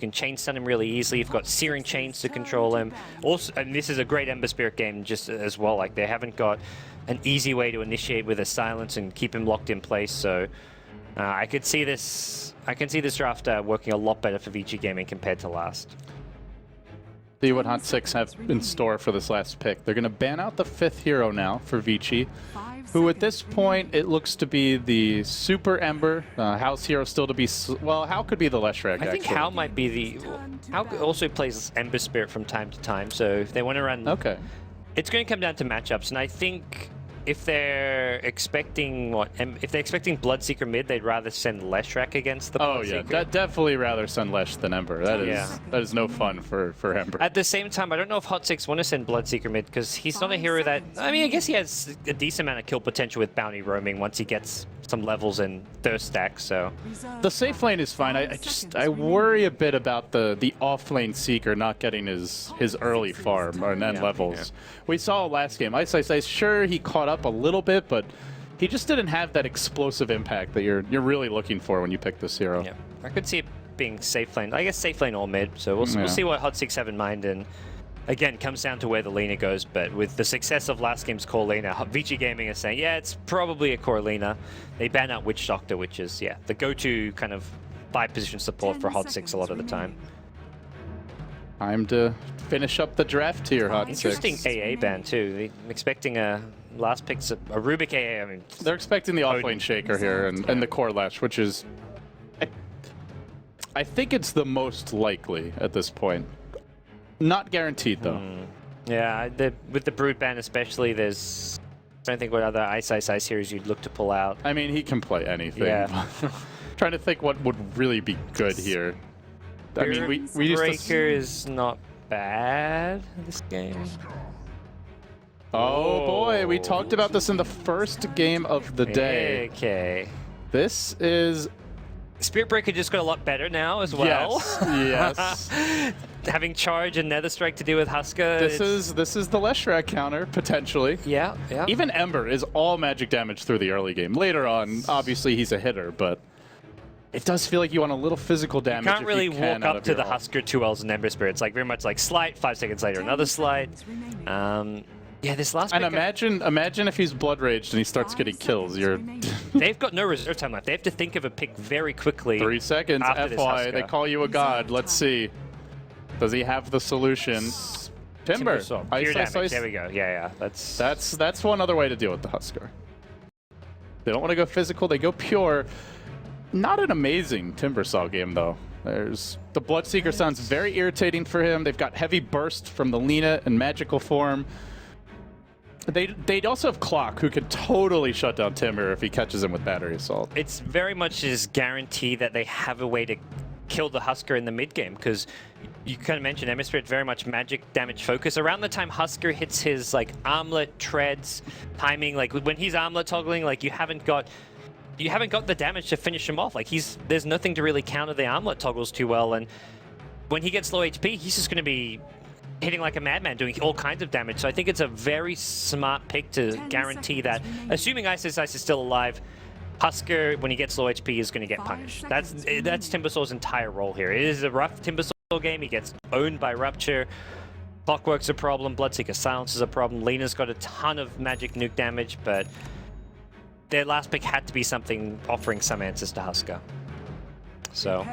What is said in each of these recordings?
can chain stun him really easily. You've got Searing Chains to control him. Also, and this is a great Ember Spirit game just as well. Like, they haven't got an easy way to initiate with a silence and keep him locked in place. So I can see this draft working a lot better for Vici Gaming compared to last. See what Hot 6 have in store for this last pick. They're going to ban out the 5th hero now for Vici, who at this point, it looks to be the Super Ember. House hero still to be... Well, Hao could be the Leshrac, I think Hao might be the... Hao also plays Ember Spirit from time to time, so if they want to run... Okay. It's going to come down to matchups, and I think if they're expecting if they're expecting Bloodseeker mid, they'd rather send Leshrac against the Bloodseeker. Oh yeah, definitely rather send Lesh than Ember. That is no fun for Ember. At the same time, I don't know if Hot 6 want to send Bloodseeker mid because he's not a hero that... I mean, I guess he has a decent amount of kill potential with Bounty roaming once he gets some levels and Thirst stack, so... The safe lane is fine. I worry a bit about the off-lane Seeker not getting his early farm and then levels. Yeah. We saw last game. Ice, sure, he caught up a little bit, but he just didn't have that explosive impact that you're really looking for when you pick this hero. Yeah, I could see it being safe lane. I guess safe lane or mid, so we'll see what Hot 6 have in mind, and again, comes down to where the Lina goes, but with the success of last game's core Lina, Vici Gaming is saying, yeah, it's probably a core Lina. They ban out Witch Doctor, which is, yeah, the go-to kind of 5-position support for Hot 6 a lot of the time. Time to finish up the draft here, Hot 6. Interesting AA ban, too. I'm expecting a last pick's a Rubik AA. I mean, they're expecting the off-lane Shaker here and the core Lash, which is... I think it's the most likely at this point. Not guaranteed, though. Yeah, with the Brute ban especially, there's... I don't think what other Ice heroes you'd look to pull out. I mean, he can play anything. Yeah. Trying to think what would really be good here. I mean, we used Breaker is not bad this game. Oh boy, we talked about this in the first game of the day. Okay. This is... Spirit Breaker just got a lot better now as well. Yes. Having Charge and Nether Strike to do with Husker. This is the Leshrac counter, potentially. Yeah, yeah. Even Ember is all magic damage through the early game. Later on, obviously he's a hitter, but it does feel like you want a little physical damage. You can't really walk up to the Husker 2Ls and Ember Spirit. It's like very much like Slight, 5 seconds later another Slight. Yeah, this last and imagine if he's Blood Raged and he starts getting kills. They've got no reserve time left. They have to think of a pick very quickly. 3 seconds, FY. They call you a god. Let's see. Does he have the solution? Timber. Ice. There we go. Yeah. That's one other way to deal with the Husker. They don't want to go physical. They go pure. Not an amazing Timbersaw game, though. There's the Bloodseeker sounds very irritating for him. They've got heavy burst from the Lina and magical form. They'd also have Clock, who could totally shut down Timber if he catches him with Battery Assault. It's very much his guarantee that they have a way to kill the Husker in the mid game, because you kind of mentioned Ember Spirit very much magic damage focus. Around the time Husker hits his like armlet treads timing, like when he's armlet toggling, like you haven't got the damage to finish him off. Like there's nothing to really counter the armlet toggles too well, and when he gets low HP, he's just going to be hitting like a madman, doing all kinds of damage. So I think it's a very smart pick to guarantee that, assuming Ice is still alive, Husker, when he gets low HP, is going to get punished. That's Timbersaw's entire role here. It is a rough Timbersaw game. He gets owned by Rupture. Clockwork's a problem. Bloodseeker Silence is a problem. Lina's got a ton of magic nuke damage, but their last pick had to be something offering some answers to Husker. So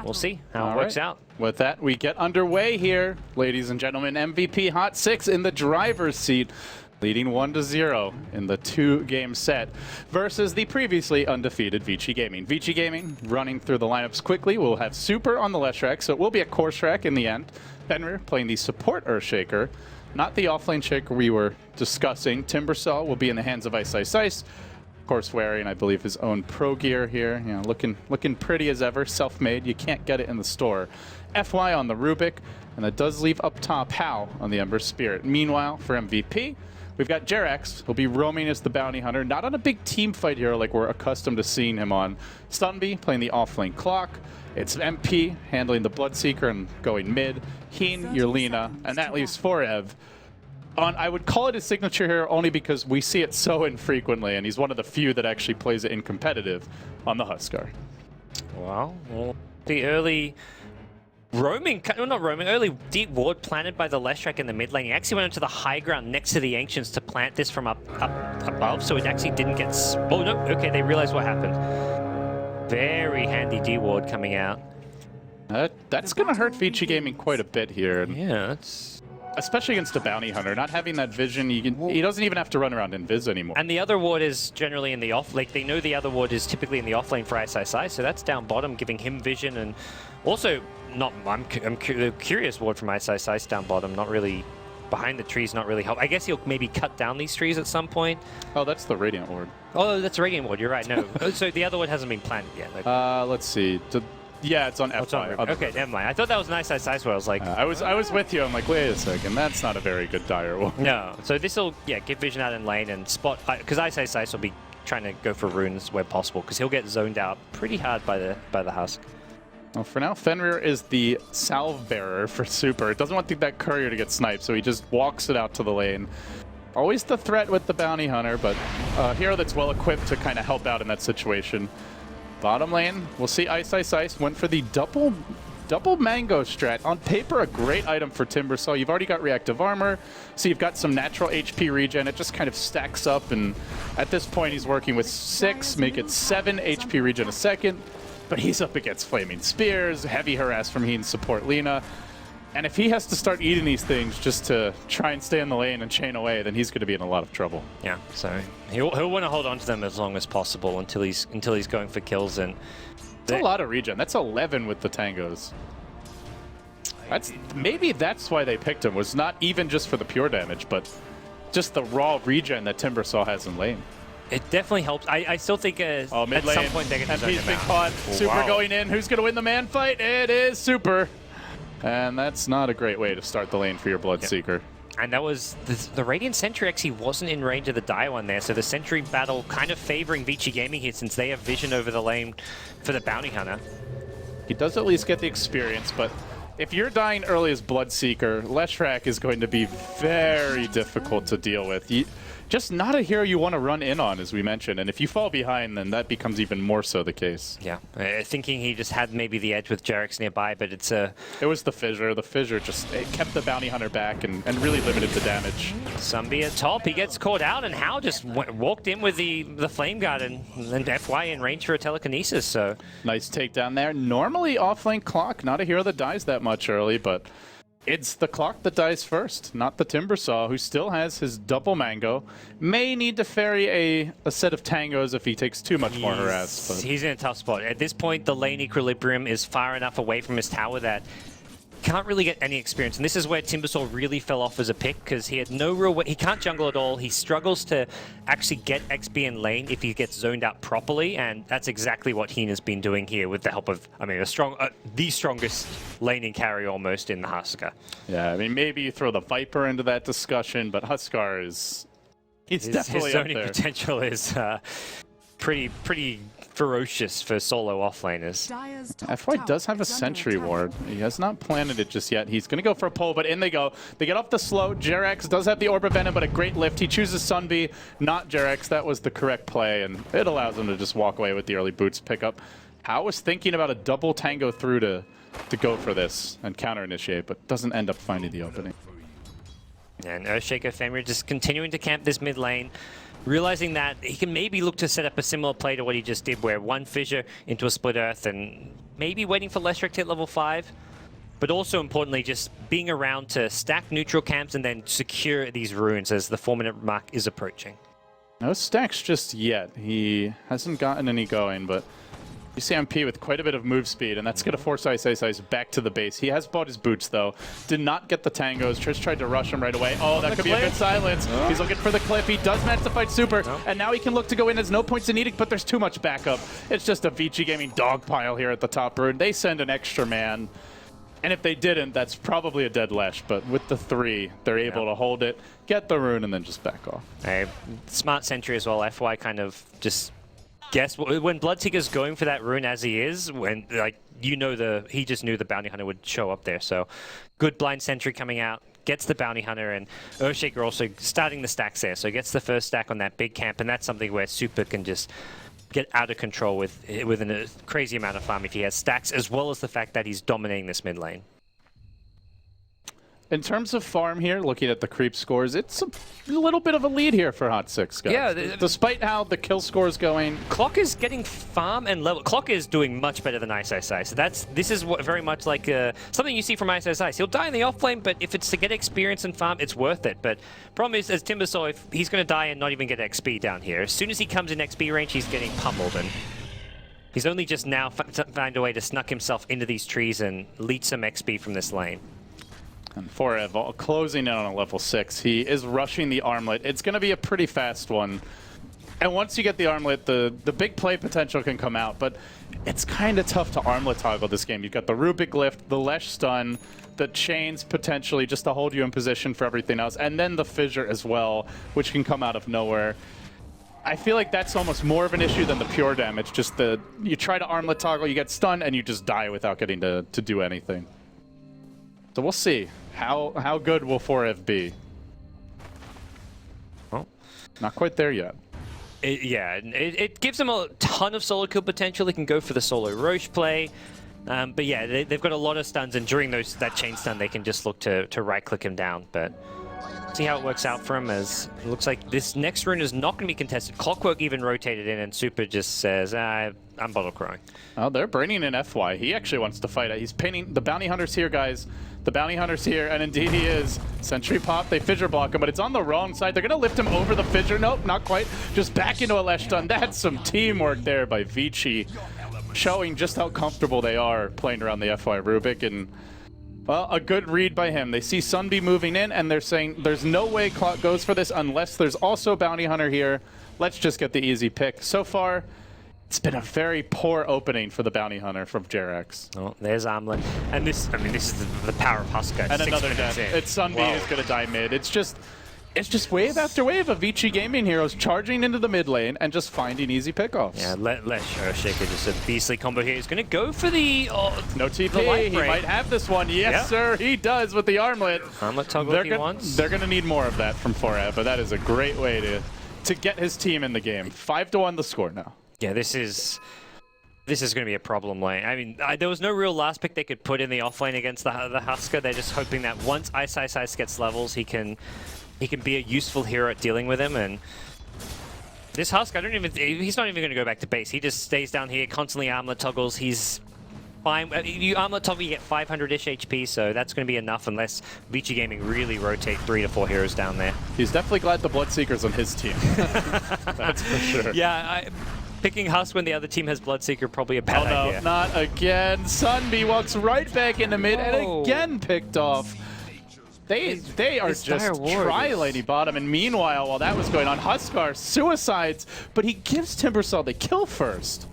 we'll see how it works out. With that, we get underway here, ladies and gentlemen. MVP Hot 6 in the driver's seat, leading 1-0 in the 2-game set versus the previously undefeated Vici Gaming. Vici Gaming running through the lineups quickly. We'll have Super on the Leshrac, so it will be a core Shrek in the end. Fenrir playing the support Earthshaker, not the offlane Shaker we were discussing. Timbersaw will be in the hands of Ice. Of course, wearing, I believe, his own pro gear here. You know, looking pretty as ever, self-made. You can't get it in the store. FY on the Rubik, and that does leave up top Hao on the Ember Spirit. Meanwhile, for MVP, we've got Jerax. He'll be roaming as the Bounty Hunter, not on a big team fight here like we're accustomed to seeing him on. Stunby playing the offlane Clock. It's MP handling the Bloodseeker and going mid. Heen, your Lina, and that leaves Forev. I would call it a signature here only because we see it so infrequently, and he's one of the few that actually plays it in competitive on the Huskar. Well, the early roaming, well, not roaming, early deep ward planted by the Leshrac in the mid lane. He actually went onto the high ground next to the Ancients to plant this from up above, so it actually didn't get... Oh, no, okay, they realized what happened. Very handy D ward coming out. That's going to hurt Vici Gaming quite a bit here. Yeah, that's... Especially against a bounty hunter, not having that vision, he doesn't even have to run around invis anymore. And the other ward is generally in the off, like they know the other ward is typically in the off lane for ISISI, so that's down bottom, giving him vision, and also I'm curious ward from ISISI down bottom, not really behind the trees, not really help. I guess he'll maybe cut down these trees at some point. Oh, that's the Radiant ward. Oh, that's a Radiant ward. You're right. No, so the other one hasn't been planted yet. Like, let's see. Yeah, it's on F5. Okay, never mind. I thought that was an ISISI where I was like... I was with you. I'm like, wait a second. That's not a very good dire ward. No. So this will, get vision out in lane and spot... Because ISISI will be trying to go for runes where possible, because he'll get zoned out pretty hard by the Husk. Well, for now, Fenrir is the salve bearer for Super. It doesn't want that courier to get sniped, so he just walks it out to the lane. Always the threat with the bounty hunter, but a hero that's well equipped to kind of help out in that situation. Bottom lane, we'll see Ice went for the double mango strat. On paper, a great item for Timbersaw. You've already got reactive armor, so you've got some natural HP regen. It just kind of stacks up, and at this point, he's working with 6, make it 7 HP regen a second. But he's up against Flaming Spears, heavy harass from he and support Lina. And if he has to start eating these things just to try and stay in the lane and chain away, then he's going to be in a lot of trouble. Yeah, so he'll want to hold on to them as long as possible until he's going for kills. And that's a lot of regen. That's 11 with the tangos. Maybe that's why they picked him, was not even just for the pure damage, but just the raw regen that Timbersaw has in lane. It definitely helps. I still think at some point they're going to zone him been caught. Super going in. Who's going to win the man fight? It is Super. And that's not a great way to start the lane for your Bloodseeker. And that was... The Radiant Sentry actually wasn't in range of the Dire one there, so the Sentry battle kind of favoring Vici Gaming here since they have vision over the lane for the Bounty Hunter. He does at least get the experience, but if you're dying early as Bloodseeker, Leshrac is going to be very difficult to deal with. Just not a hero you want to run in on, as we mentioned. And if you fall behind, then that becomes even more so the case. Yeah, thinking he just had maybe the edge with Jarex nearby, but it's a... It was the Fissure. The Fissure just kept the Bounty Hunter back and really limited the damage. Sunby at top. He gets caught out, and Hao just walked in with the Flame Guard and FY in range for a telekinesis, so... Nice takedown there. Normally off-lane Clock, not a hero that dies that much early, but... It's the Clock that dies first, not the Timbersaw, who still has his double mango. May need to ferry a set of tangos if he takes too much more harass. But he's in a tough spot. At this point, the lane equilibrium is far enough away from his tower that can't really get any experience. And this is where Timbersaw really fell off as a pick, because he had no real way. He can't jungle at all. He struggles to actually get XP in lane if he gets zoned out properly, and that's exactly what Heena's been doing here with the help of, I mean, the strongest laning carry almost in the Huskar. Yeah, I mean, maybe you throw the Viper into that discussion, but Huskar is... He's definitely his up there. His zoning potential is pretty ferocious for solo offlaners. FY does have a Sentry Ward. He has not planted it just yet. He's going to go for a pull, but in they go. They get off the slow. Jarex does have the Orb of Venom, but a great lift. He chooses Sunby, not Jarex. That was the correct play, and it allows him to just walk away with the early boots pickup. Hao was thinking about a double tango through to go for this and counter-initiate, but doesn't end up finding the opening. And Earthshaker Fenrir just continuing to camp this mid lane, realizing that he can maybe look to set up a similar play to what he just did, where one Fissure into a Split Earth and maybe waiting for Leshrac to hit level 5. But also importantly, just being around to stack neutral camps and then secure these runes as the 4-minute mark is approaching. No stacks just yet. He hasn't gotten any going, but you see MP with quite a bit of move speed, and that's going to force Ice back to the base. He has bought his boots, though. Did not get the tangos. Trish tried to rush him right away. Oh, that could be a good silence. Oh. He's looking for the cliff. He does manage to fight Super, and now he can look to go in. There's no points in needing, but there's too much backup. It's just a Vici Gaming dog pile here at the top rune. They send an extra man, and if they didn't, that's probably a dead Lesh, but with the 3, they're able to hold it, get the rune, and then just back off. Hey, smart sentry as well. FY kind of just... guess when Bloodseeker's going for that rune as he is, when he just knew the Bounty Hunter would show up there. So good blind sentry coming out, gets the Bounty Hunter, and Earthshaker also starting the stacks there. So gets the first stack on that big camp, and that's something where Super can just get out of control with a crazy amount of farm if he has stacks, as well as the fact that he's dominating this mid lane. In terms of farm here, looking at the creep scores, it's a little bit of a lead here for Hot 6, guys. Yeah, despite how the kill score is going. Clock is getting farm and level. Clock is doing much better than Ice. So this is very much like something you see from Ice. He'll die in the off lane, but if it's to get experience and farm, it's worth it. But problem is, as Timber saw, if he's going to die and not even get XP down here, as soon as he comes in XP range, he's getting pummeled. And he's only just now found a way to snuck himself into these trees and leech some XP from this lane. And Forev closing in on a level 6. He is rushing the armlet. It's going to be a pretty fast one. And once you get the armlet, the big play potential can come out. But it's kind of tough to armlet toggle this game. You've got the Rubik lift, the Lesh stun, the chains potentially just to hold you in position for everything else. And then the fissure as well, which can come out of nowhere. I feel like that's almost more of an issue than the pure damage. Just you try to armlet toggle, you get stunned, and you just die without getting to do anything. So we'll see. How good will 4F be? Well, not quite there yet. It gives them a ton of solo kill potential. They can go for the solo Roche play. But yeah, they've got a lot of stuns, and during that chain stun, they can just look to right-click him down. But see how it works out for him, as it looks like this next rune is not going to be contested. Clockwork even rotated in, and Super just says, I'm bottle crowing. Oh, they're bringing in FY. He actually wants to fight it. He's painting the bounty hunters here, guys. The bounty hunter's here, and indeed he is. Sentry pop, they fissure block him, but it's on the wrong side. They're going to lift him over the fissure. Nope, not quite. Just back into a Lesh stun. That's some teamwork there by Vici, showing just how comfortable they are playing around the FY Rubik. And, well, a good read by him. They see Sunby moving in, and they're saying there's no way Clock goes for this unless there's also bounty hunter here. Let's just get the easy pick. So far, it's been a very poor opening for the bounty hunter from Jerax. Oh, there's Armlet. And this is the power of Husker. And another death. It's Sunby who's going to die mid. It's just wave after wave of Vici Gaming heroes charging into the mid lane and just finding easy pickoffs. Yeah, Lesh Earthshaker, just a beastly combo here. He's going to go for the no TP. He might have this one. Yes, sir, he does with the armlet. Armlet toggle if he wants. They're going to need more of that from 4F, but that is a great way to get his team in the game. 5-1 the score now. Yeah, this is going to be a problem lane. I mean, there was no real last pick they could put in the offlane against the Husker. They're just hoping that once Ice gets levels, he can be a useful hero at dealing with him. And this Husker, he's not even going to go back to base. He just stays down here, constantly armlet toggles. He's fine. You armlet toggle, you get 500-ish HP, so that's going to be enough unless Vici Gaming really rotate 3 to 4 heroes down there. He's definitely glad the Bloodseeker's on his team. That's for sure. Yeah, picking Husk when the other team has Bloodseeker, probably a bad idea. No, not again. Sunby walks right back into mid and again picked off. They are just trilaning bottom, and meanwhile, while that was going on, Huskar suicides, but he gives Timbersaw the kill first.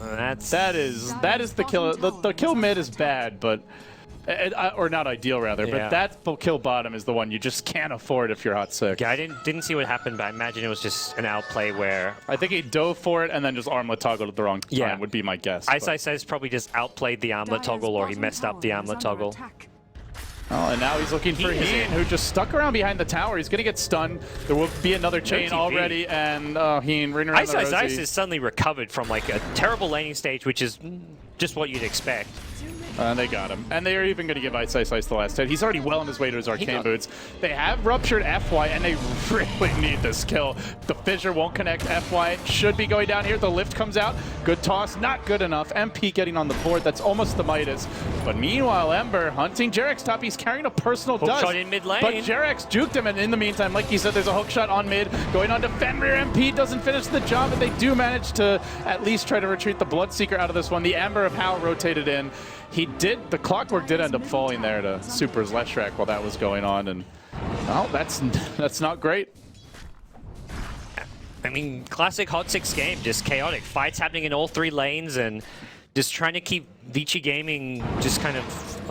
That is the kill. The kill mid is bad, but or not ideal rather. Yeah. But that kill bottom is the one you just can't afford if you're Hot 6. Yeah, I didn't see what happened, but I imagine it was just an outplay where I think he dove for it and then just armlet toggled at the wrong time would be my guess. Ice says probably just outplayed the armlet toggle, or he messed up the armlet toggle. Oh, and now he's looking for Heen, who just stuck around behind the tower. He's going to get stunned. There will be another chain already, and Heen running around the Rosie. Ice is suddenly recovered from like a terrible laning stage, which is just what you'd expect. And they got him. And they are even going to give Ice the last hit. He's already well on his way to his arcane boots. They have ruptured FY, and they really need this kill. The fissure won't connect. FY should be going down here. The lift comes out. Good toss. Not good enough. MP getting on the board. That's almost the Midas. But meanwhile, Ember hunting Jerax top. He's carrying a personal hook dust. Shot in mid lane. But Jerax juked him, and in the meantime, like you said, there's a hook shot on mid. Going on to Fenrir. MP doesn't finish the job, but they do manage to at least try to retreat the Bloodseeker out of this one. The Ember of How rotated in. The Clockwork did end up falling there to Super's Leshrac while that was going on, and well, that's not great. I mean, classic Hot 6 game, just chaotic. Fights happening in all 3 lanes, and just trying to keep Vici Gaming just kind of,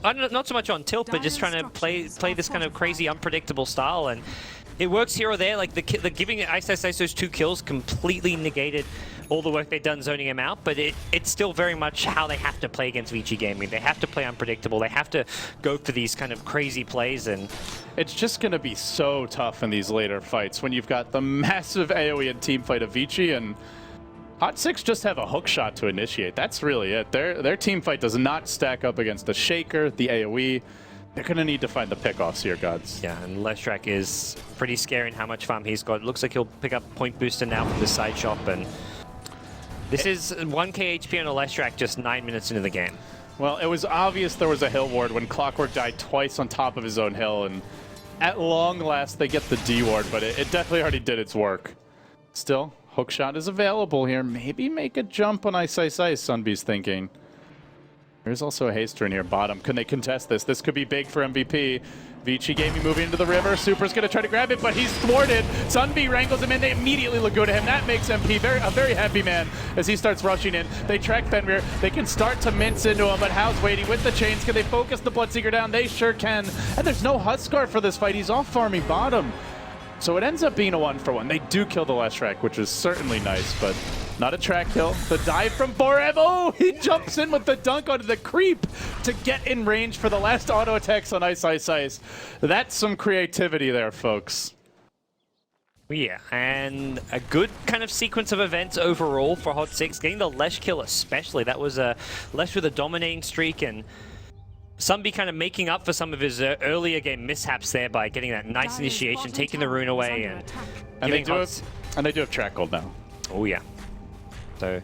not so much on tilt, but just trying to play this kind of crazy, unpredictable style. And it works here or there. Like the giving Ice those 2 kills completely negated all the work they've done zoning him out, but it's still very much how they have to play against Vici Gaming. They have to play unpredictable. They have to go for these kind of crazy plays, and it's just going to be so tough in these later fights when you've got the massive AoE and team fight of Vici, and Hot 6 just have a hook shot to initiate. That's really it. Their team fight does not stack up against the Shaker, the AoE. They're going to need to find the pickoffs here, gods. Yeah, and Leshrak is pretty scary in how much farm he's got. It looks like he'll pick up Point Booster now from the side shop, and this is 1k HP on a Leshrak just 9 minutes into the game. Well, it was obvious there was a hill ward when Clockwork died twice on top of his own hill, and at long last they get the D ward, but it definitely already did its work. Still, hookshot is available here. Maybe make a jump on Ice Ice Ice, Sunbee's thinking. There's also a haster in here bottom. Can they contest this? This could be big for MVP. Vici Gaming moving into the river. Super's going to try to grab it, but he's thwarted. Sunbee wrangles him in. They immediately look good to him. That makes MP a very happy man as he starts rushing in. They track Fenrir. They can start to mince into him, but Hao's waiting with the chains. Can they focus the Bloodseeker down? They sure can. And there's no Huskar for this fight. He's off farming bottom. So it ends up being a 1-for-1. They do kill the Leshrak, which is certainly nice, but not a track kill. The dive from Borev. Oh, he jumps in with the dunk onto the creep to get in range for the last auto attacks on Ice Ice Ice. That's some creativity there, folks. Yeah, and a good kind of sequence of events overall for Hot 6. Getting the Lesh kill especially. That was a Lesh with a dominating streak, and Sunbee kind of making up for some of his earlier game mishaps there by getting that nice initiation, taking the rune away, and they do have track gold now. Oh yeah. So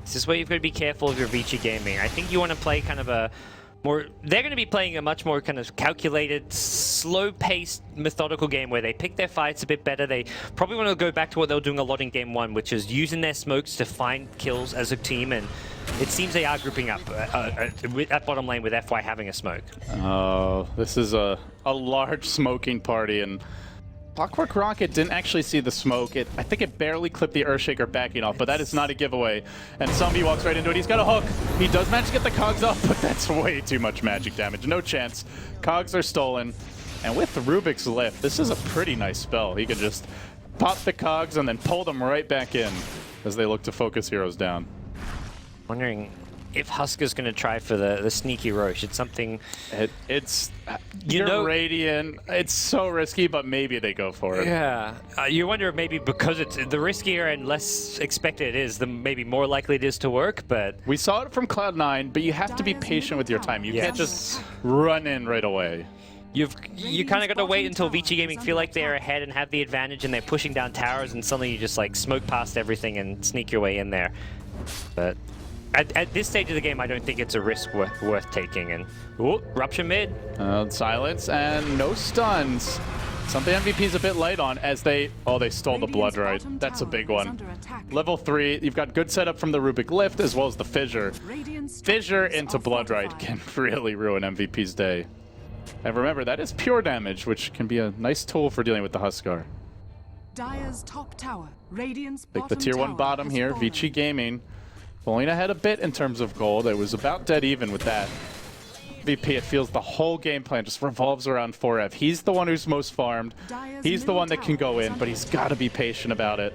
this is where you've got to be careful of your Vici Gaming. I think you want to play kind of a more... They're going to be playing a much more kind of calculated, slow-paced, methodical game where they pick their fights a bit better. They probably want to go back to what they were doing a lot in Game 1, which is using their smokes to find kills as a team, and it seems they are grouping up at bottom lane with FY having a smoke. Oh, this is a large smoking party, and Clockwork Rocket didn't actually see the smoke. I think it barely clipped the Earthshaker backing off, but that is not a giveaway. And Zombie walks right into it. He's got a hook. He does manage to get the cogs off, but that's way too much magic damage. No chance. Cogs are stolen. And with the Rubik's Lift, this is a pretty nice spell. He can just pop the cogs and then pull them right back in as they look to focus heroes down. Wondering if Huskar's going to try for the sneaky Roche. It's something... It's... You're Radiant. It's so risky, but maybe they go for it. Yeah. You wonder if maybe because it's the riskier and less expected it is, the maybe more likely it is to work, but... We saw it from Cloud9, but you have to be patient with your time. You can't just run in right away. You kind of got to wait until Vici Gaming feel like they're ahead and have the advantage and they're pushing down towers, and suddenly you just like smoke past everything and sneak your way in there. But... At this stage of the game, I don't think it's a risk worth taking. And ooh, Rupture mid. Silence and no stuns. Something MVP's a bit light on as they... Oh, they stole the Blood Ride. That's a big one. Level 3, you've got good setup from the Rubik Lift as well as the Fissure. Fissure into Blood Ride can really ruin MVP's day. And remember, that is pure damage, which can be a nice tool for dealing with the Huskar. Dire's top tower, Radiant's take the tier 1 bottom here, Vici Gaming. Pulling ahead a bit in terms of gold. It was about dead even with that. VP, it feels the whole game plan just revolves around 4F. He's the one who's most farmed. He's the one that can go in, but he's got to be patient about it.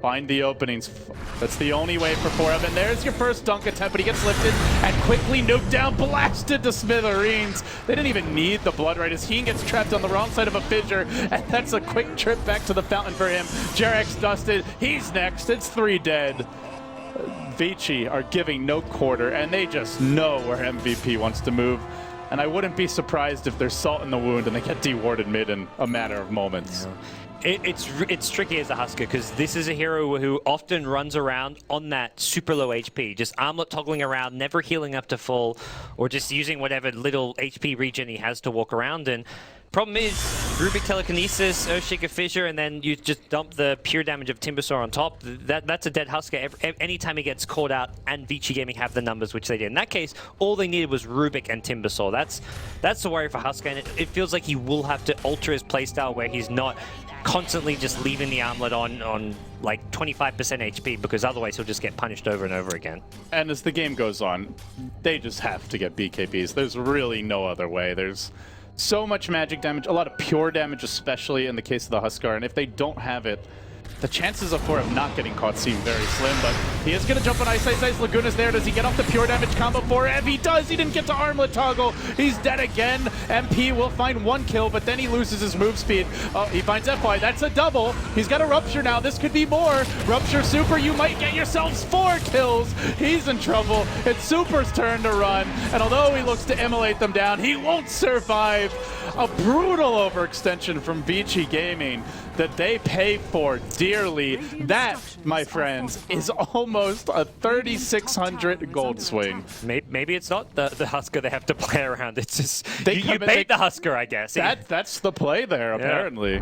Find the openings. That's the only way for 4F. And there's your first dunk attempt, but he gets lifted and quickly nuked down, blasted to smithereens. They didn't even need the Blood Right as he gets trapped on the wrong side of a fissure, and that's a quick trip back to the fountain for him. Jarek's dusted. He's next. It's 3 dead. Vici are giving no quarter, and they just know where MVP wants to move. And I wouldn't be surprised if there's salt in the wound and they get dewarded mid in a matter of moments. Yeah. It's tricky as a Husker because this is a hero who often runs around on that super low HP, just armlet toggling around, never healing up to full, or just using whatever little HP regen he has to walk around. And problem is, Rubik Telekinesis, Earthshaker Fissure, and then you just dump the pure damage of Timbersaw on top. That's a dead Husker anytime he gets caught out, and Vici Gaming have the numbers, which they did. In that case, all they needed was Rubik and Timbersaw. That's the worry for Husker, and it feels like he will have to alter his playstyle where he's not constantly just leaving the armlet on like 25% HP, because otherwise he'll just get punished over and over again. And as the game goes on, they just have to get BKBs. There's really no other way. There's so much magic damage, a lot of pure damage, especially in the case of the Huskar, and if they don't have it, the chances of him not getting caught seem very slim, but he is going to jump on Ice Ice Ice. Laguna's there. Does he get off the pure damage combo for Ev? He does. He didn't get to armlet toggle. He's dead again. MP will find 1 kill, but then he loses his move speed. Oh, he finds FY. That's a double. He's got a Rupture now. This could be more. Rupture Super, you might get yourselves 4 kills. He's in trouble. It's Super's turn to run, and although he looks to immolate them down, he won't survive. A brutal overextension from Vici Gaming that they pay for dearly. That, my friends, is almost a 3,600 gold swing. Maybe it's not the Husker they have to play around. It's just you they- paid the Husker, I guess. That's the play there, apparently.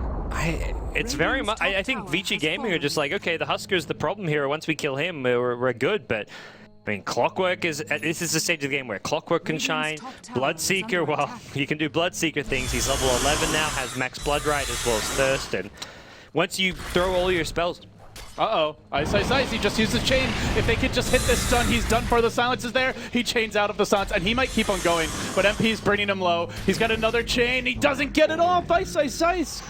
It's very much. I think Vici Gaming are just like, okay, the Husker's the problem here. Once we kill him, we're good. But I mean, Clockwork is. This is the stage of the game where Clockwork can shine. Bloodseeker, well, he can do Bloodseeker things. He's level 11 now, has max Blood Right as well as Thirst. And once you throw all your spells. Uh-oh. Ice, Ice, Ice. He just used the chain. If they could just hit this stun, he's done for. The silence is there. He chains out of the silence, and he might keep on going. But MP's bringing him low. He's got another chain. He doesn't get it off. Ice, Ice, Ice.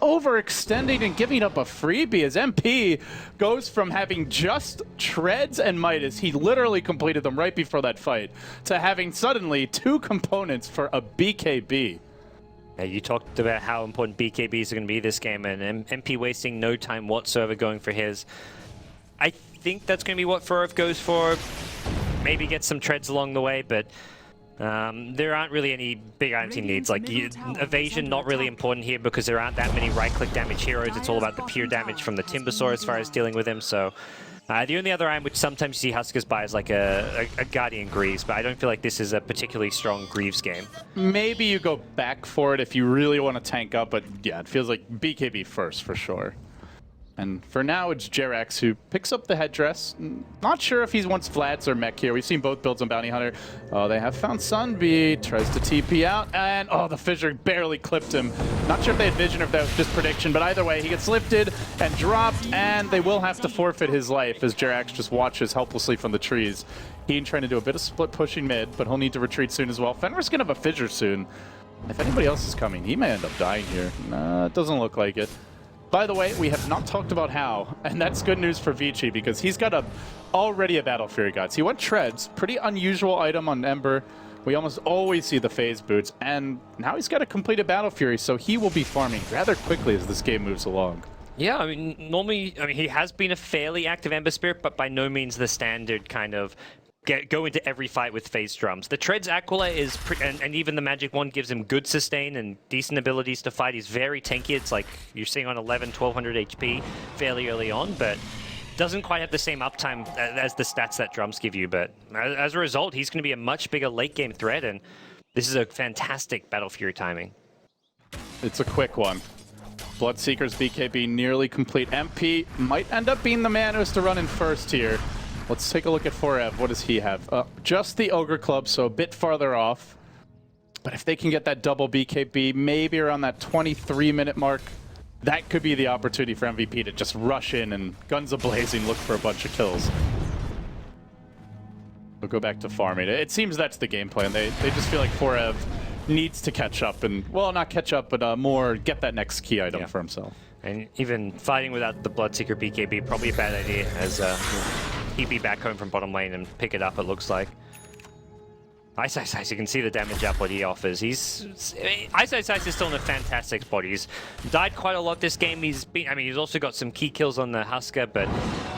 Overextending and giving up a freebie as MP goes from having just Treads and Midas, he literally completed them right before that fight, to having suddenly 2 components for a BKB. Yeah, you talked about how important BKBs are going to be this game, and MP wasting no time whatsoever going for his. I think that's going to be what Furif goes for. Maybe get some Treads along the way, but there aren't really any big items he needs. Like evasion, not really important here because there aren't that many right-click damage heroes. It's all about the pure damage from the Timbersaw as far as dealing with him. So the only other item which sometimes you see Huskers buy is like a Guardian Greaves, but I don't feel like this is a particularly strong Greaves game. Maybe you go back for it if you really want to tank up, but yeah, it feels like BKB first for sure. And for now, it's Jerax who picks up the headdress. Not sure if he wants Vlads or Mech here. We've seen both builds on Bounty Hunter. Oh, they have found Sunbeam. Tries to TP out, and oh, the Fissure barely clipped him. Not sure if they had vision or if that was just prediction, but either way, he gets lifted and dropped, and they will have to forfeit his life as Jerax just watches helplessly from the trees. Heen trying to do a bit of split pushing mid, but he'll need to retreat soon as well. Fenrir's gonna have a Fissure soon. If anybody else is coming, he may end up dying here. Nah, it doesn't look like it. By the way, we have not talked about how, and that's good news for Vici because he's got already a Battle Fury Gods. He went Treads, pretty unusual item on Ember. We almost always see the phase boots, and now he's got a completed Battle Fury, so he will be farming rather quickly as this game moves along. Yeah, I mean, normally, he has been a fairly active Ember Spirit, but by no means the standard kind of go into every fight with phase drums. The Treads Aquila is, and even the Magic Wand gives him good sustain and decent abilities to fight. He's very tanky. It's like you're seeing on 1200 HP fairly early on, but doesn't quite have the same uptime as the stats that drums give you. But as a result, he's going to be a much bigger late game threat, and this is a fantastic Battle Fury timing. It's a quick one. Bloodseeker's BKB nearly complete. MP might end up being the man who's to run in first here. Let's take a look at Forev. What does he have? Just the Ogre Club, so a bit farther off. But if they can get that double BKB, maybe around that 23-minute mark, that could be the opportunity for MVP to just rush in and guns a-blazing, look for a bunch of kills. We'll go back to farming. It seems that's the game plan. They just feel like Forev needs to catch up and, well, not catch up, but more get that next key item for himself. And even fighting without the Bloodseeker BKB, probably a bad idea, as he'd be back home from bottom lane and pick it up, it looks like. Ice Ice Ice, you can see the damage output he offers. Ice Ice Ice is still in a fantastic spot. He's died quite a lot this game. He's also got some key kills on the Husker, but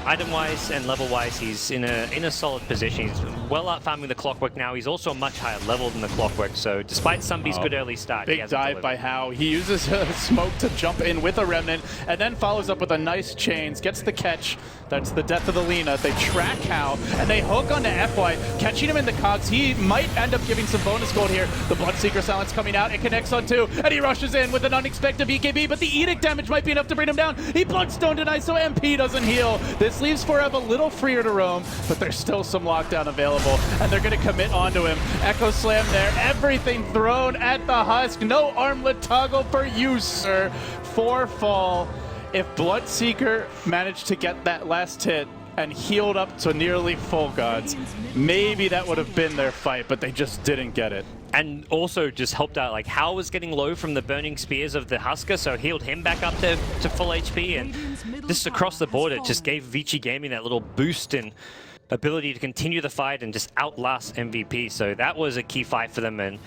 item-wise and level-wise, he's in a solid position. He's well out farming the Clockwork now. He's also a much higher level than the Clockwork, so despite Sunbeam's good early start, big dive by How. He uses smoke to jump in with a Remnant, and then follows up with a nice chains, gets the catch. That's the death of the Lina. They track How, and they hook onto FY, catching him in the cogs. He might end up giving some bonus gold here. The Bloodseeker silence coming out. It connects on 2, and he rushes in with an unexpected BKB, but the Edict damage might be enough to bring him down. He Bloodstone tonight, so MP doesn't heal. This leaves Forev a little freer to roam, but there's still some lockdown available, and they're going to commit onto him. Echo Slam there. Everything thrown at the Husk. No armlet toggle for you, sir. 4 fall. If Bloodseeker managed to get that last hit and healed up to nearly full gods, maybe that would have been their fight, but they just didn't get it. And also just helped out, like Hal was getting low from the burning spears of the Husker, so healed him back up to full HP, and just across the board it just gave Vici Gaming that little boost in ability to continue the fight and just outlast MVP. So that was a key fight for them, and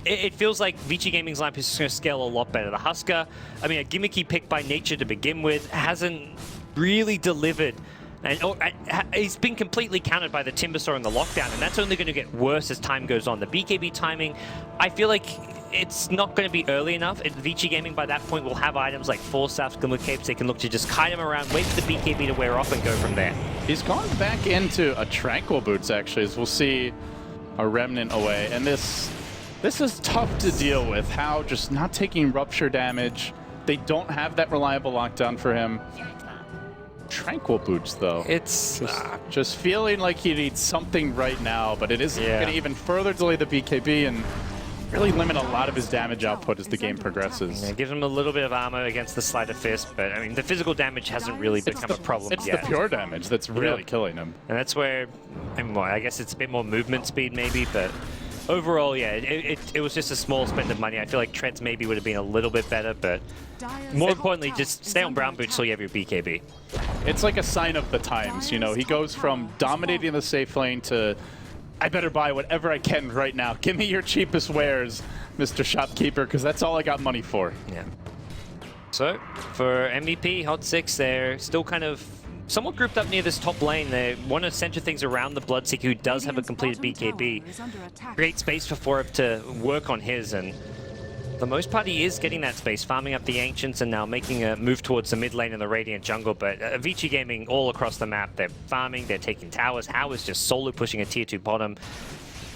it feels like Vici Gaming's lineup is just going to scale a lot better. The Husker, I mean, a gimmicky pick by nature to begin with, hasn't really delivered. And he's been completely countered by the Timbersaw and the lockdown, and that's only going to get worse as time goes on. The BKB timing, I feel like it's not going to be early enough. Vici Gaming by that point will have items like Force Staffs, Glimmer Capes. They can look to just kite him around, wait for the BKB to wear off, and go from there. He's gone back into a Tranquil Boots, actually, as we'll see a Remnant away. And this is tough to deal with, how just not taking Rupture damage. They don't have that reliable lockdown for him. Tranquil Boots, though. It's just feeling like he needs something right now, but it is going to even further delay the BKB and really limit a lot of his damage output as the game progresses. Yeah, it gives him a little bit of armor against the Sleight of Fist, but I mean, the physical damage hasn't really become a problem yet. It's the pure damage that's really killing him. And that's where, I mean, well, I guess it's a bit more movement speed maybe, but overall, yeah, it was just a small spend of money. I feel like Treads maybe would have been a little bit better, but more importantly, just stay on Brown Boots till you have your BKB. It's like a sign of the times, you know. He goes from dominating the safe lane to, I better buy whatever I can right now. Give me your cheapest wares, Mr. Shopkeeper, because that's all I got money for. Yeah. So, for MVP, Hot 6, they're still kind of somewhat grouped up near this top lane. They want to center things around the Bloodseeker, who does have a completed BKB. Create space for Forev to work on his, and for the most part he is getting that space, farming up the Ancients and now making a move towards the mid lane and the Radiant jungle. But Vici Gaming all across the map, they're farming, they're taking towers. How is just solo pushing a tier 2 bottom.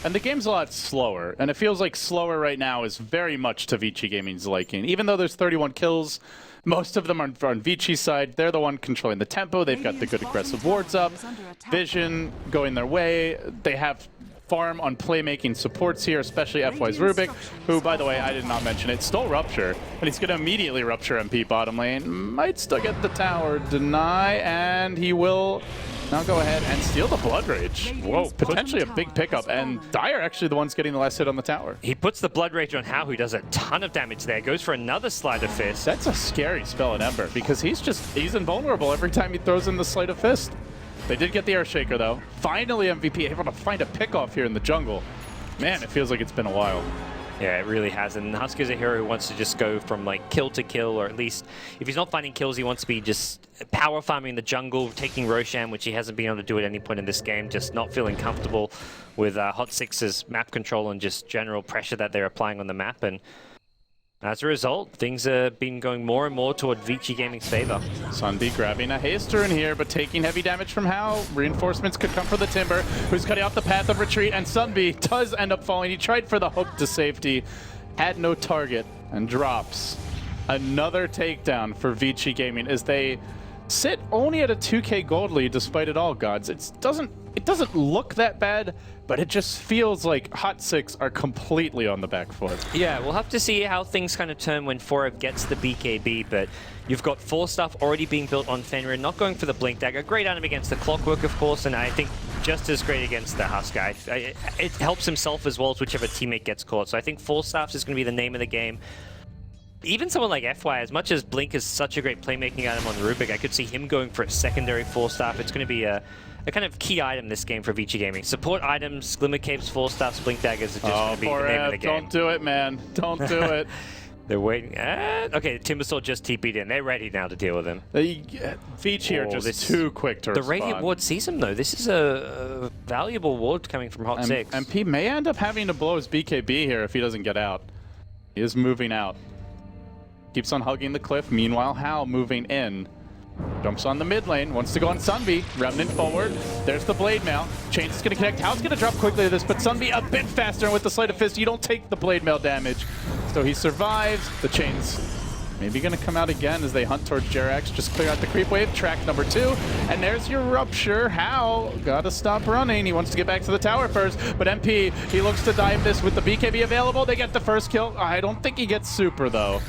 And the game's a lot slower, and it feels like slower right now is very much to Vici Gaming's liking. Even though there's 31 kills, most of them are on Vici's side. They're the one controlling the tempo. They've got the good aggressive wards up. Vision going their way. They have farm on playmaking supports here, especially FY's Rubik, who, by the way, I did not mention it, stole Rupture, but he's going to immediately Rupture MP bottom lane. Might still get the tower. Deny, and he will now go ahead and steal the Blood Rage. Whoa, potentially a big pickup, and Dire actually the one's getting the last hit on the tower. He puts the Blood Rage on Hao, who does a ton of damage there. Goes for another Sleight of Fist. That's a scary spell in Ember, because he's invulnerable every time he throws in the Sleight of Fist. They did get the Earthshaker, though. Finally, MVP able to find a pickoff here in the jungle. Man, it feels like it's been a while. Yeah, it really has. And Husker's a hero who wants to just go from like kill to kill, or at least if he's not finding kills, he wants to be just power farming the jungle, taking Roshan, which he hasn't been able to do at any point in this game, just not feeling comfortable with Hot 6's map control and just general pressure that they're applying on the map. And as a result, things have been going more and more toward Vici Gaming's favor. Sunbeam grabbing a haster in here, but taking heavy damage from Hao. Reinforcements could come for the Timber, who's cutting off the path of retreat, and Sunbeam does end up falling. He tried for the hook to safety, had no target, and drops. Another takedown for Vici Gaming as they sit only at a 2k gold lead despite it all, gods. It doesn't look that bad, but it just feels like Hot 6 are completely on the back foot. Yeah, we'll have to see how things kind of turn when Forev gets the BKB, but you've got Force Staff already being built on Fenrir, not going for the Blink Dagger. Great item against the Clockwork, of course, and I think just as great against the Husker. It helps himself as well as whichever teammate gets caught, so I think Force Staff is going to be the name of the game. Even someone like FY, as much as Blink is such a great playmaking item on the Rubik, I could see him going for a secondary Force Staff. It's going to be a kind of key item this game for Vici Gaming. Support items, Glimmer Capes, Force Staffs, Blink Daggers are just going to be the name of the game. Don't do it, man. Don't do it. They're waiting. Okay, Timbersaw just TP'd in. They're ready now to deal with him. Vici are just too quick to respond. The Radiant Ward sees him, though. This is a valuable ward coming from Hot 6. MP may end up having to blow his BKB here if he doesn't get out. He is moving out. Keeps on hugging the cliff. Meanwhile, Hal moving in. Jumps on the mid lane, wants to go on Sunbeam. Remnant forward. There's the Blade Mail. Chains is going to connect. Hal's going to drop quickly to this, but Sunbeam a bit faster, and with the Sleight of Fist, you don't take the Blade Mail damage. So he survives. The Chains maybe going to come out again as they hunt towards Jerax. Just clear out the creep wave. Track number 2. And there's your Rupture. Hal got to stop running. He wants to get back to the tower first, but MP, he looks to dive this with the BKB available. They get the first kill. I don't think he gets super, though.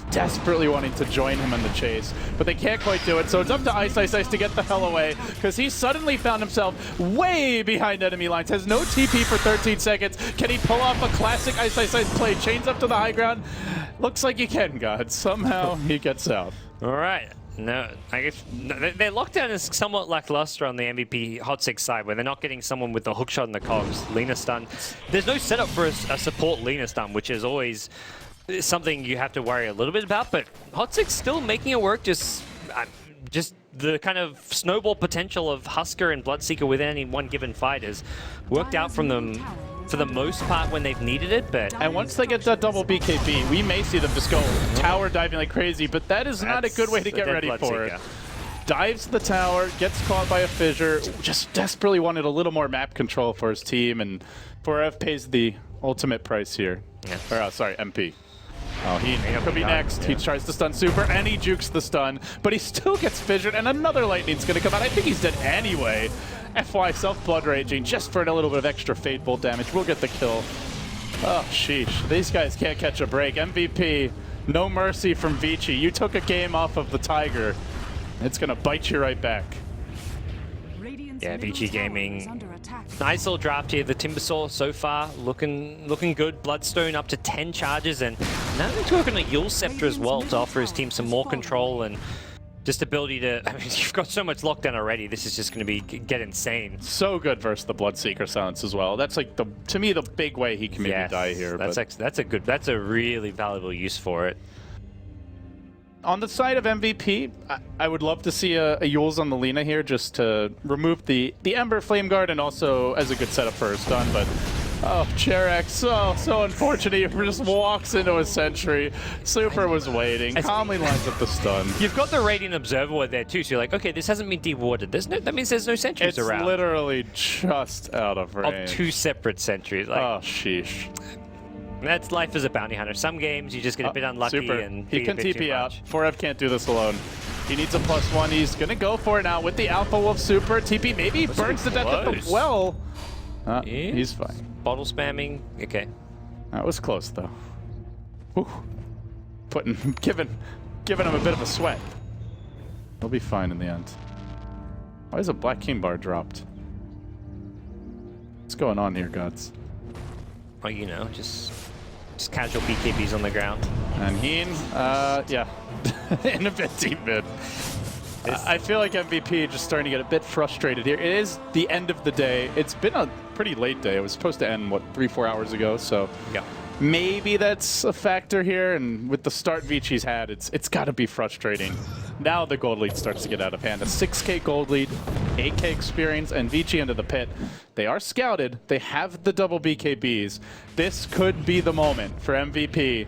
desperately wanting to join him in the chase, but they can't quite do it. So it's up to Ice to get the hell away, because he suddenly found himself way behind enemy lines, has no TP for 13 seconds. Can he pull off a classic Ice play? Chains up to the high ground. Looks like he can, God. Somehow he gets out. All right. No, I guess their lockdown is somewhat lackluster on the MVP Hot 6 side, where they're not getting someone with the hookshot and the cogs. Lina stun. There's no setup for a support Lina stun, which is always something you have to worry a little bit about. But Hot 6 still making it work. Just the kind of snowball potential of Husker and Bloodseeker within any one given fight has worked out from them for the most part when they've needed it, but... And once they get that double BKB, we may see them just go tower diving like crazy, but that is not a good way to get ready for it. Dives the tower, gets caught by a fissure, just desperately wanted a little more map control for his team, and Forev pays the ultimate price here. Yeah. Or, sorry, MP. Oh, he could be next. Yeah. He tries to stun Super, and he jukes the stun, but he still gets fissured, and another lightning's going to come out. I think he's dead anyway. FY self-blood raging just for a little bit of extra Fate Bolt damage. We'll get the kill. Oh, sheesh. These guys can't catch a break. MVP, no mercy from Vici. You took a game off of the Tiger. It's going to bite you right back. Yeah, Vici Gaming. Nice little draft here. The Timbersaw so far looking good. Bloodstone up to 10 charges, and now he's working a Yule Scepter as well to offer his team some more control and just ability to... I mean, you've got so much lockdown already. This is just going to get insane. So good versus the Bloodseeker silence as well. That's like to me the big way he can maybe die here. That's a really valuable use for it. On the side of MVP, I would love to see a Yules on the Lina here just to remove the Ember Flame Guard and also as a good setup for her stun, but oh, Cherex, so unfortunate. He just walks into a sentry. Super was waiting, calmly lines up the stun. You've got the Radiant Observer there too, so you're like, okay, this hasn't been dewarded. That means there's no sentries around. It's literally just out of range. Of two separate sentries. Like, oh, sheesh. That's life as a bounty hunter. Some games you just get a bit unlucky Super. And he can TP out. Forev can't do this alone. He needs a +1. He's gonna go for it now with the Alpha Wolf Super. TP maybe burns to death at the well. He's fine. Bottle spamming. Okay. That was close though. Whew. Giving him a bit of a sweat. He'll be fine in the end. Why is a Black King bar dropped? What's going on here, gods? Oh, you know, just casual BKBs on the ground. And Heen, yeah, in a bit deep mid. I feel like MVP just starting to get a bit frustrated here. It is the end of the day. It's been a pretty late day. It was supposed to end, what, 3-4 hours ago? So yeah, maybe that's a factor here. And with the start Vici's had, it's got to be frustrating. Now the gold lead starts to get out of hand. A 6K gold lead, 8K experience, and Vici into the pit. They are scouted. They have the double BKBs. This could be the moment for MVP.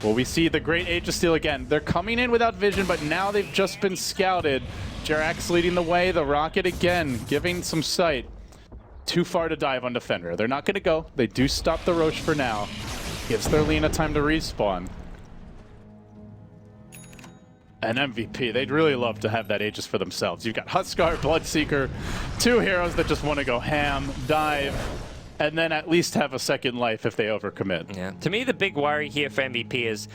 Will we see the Great Age of Steel again? They're coming in without vision, but now they've just been scouted. Jerax leading the way, the Rocket again, giving some sight. Too far to dive on Defender. They're not going to go. They do stop the Roche for now. Gives their Lina time to respawn. And MVP, they'd really love to have that Aegis for themselves. You've got Huskar, Bloodseeker, two heroes that just want to go ham, dive, and then at least have a second life if they overcommit. Yeah. To me, the big worry here for MVP is,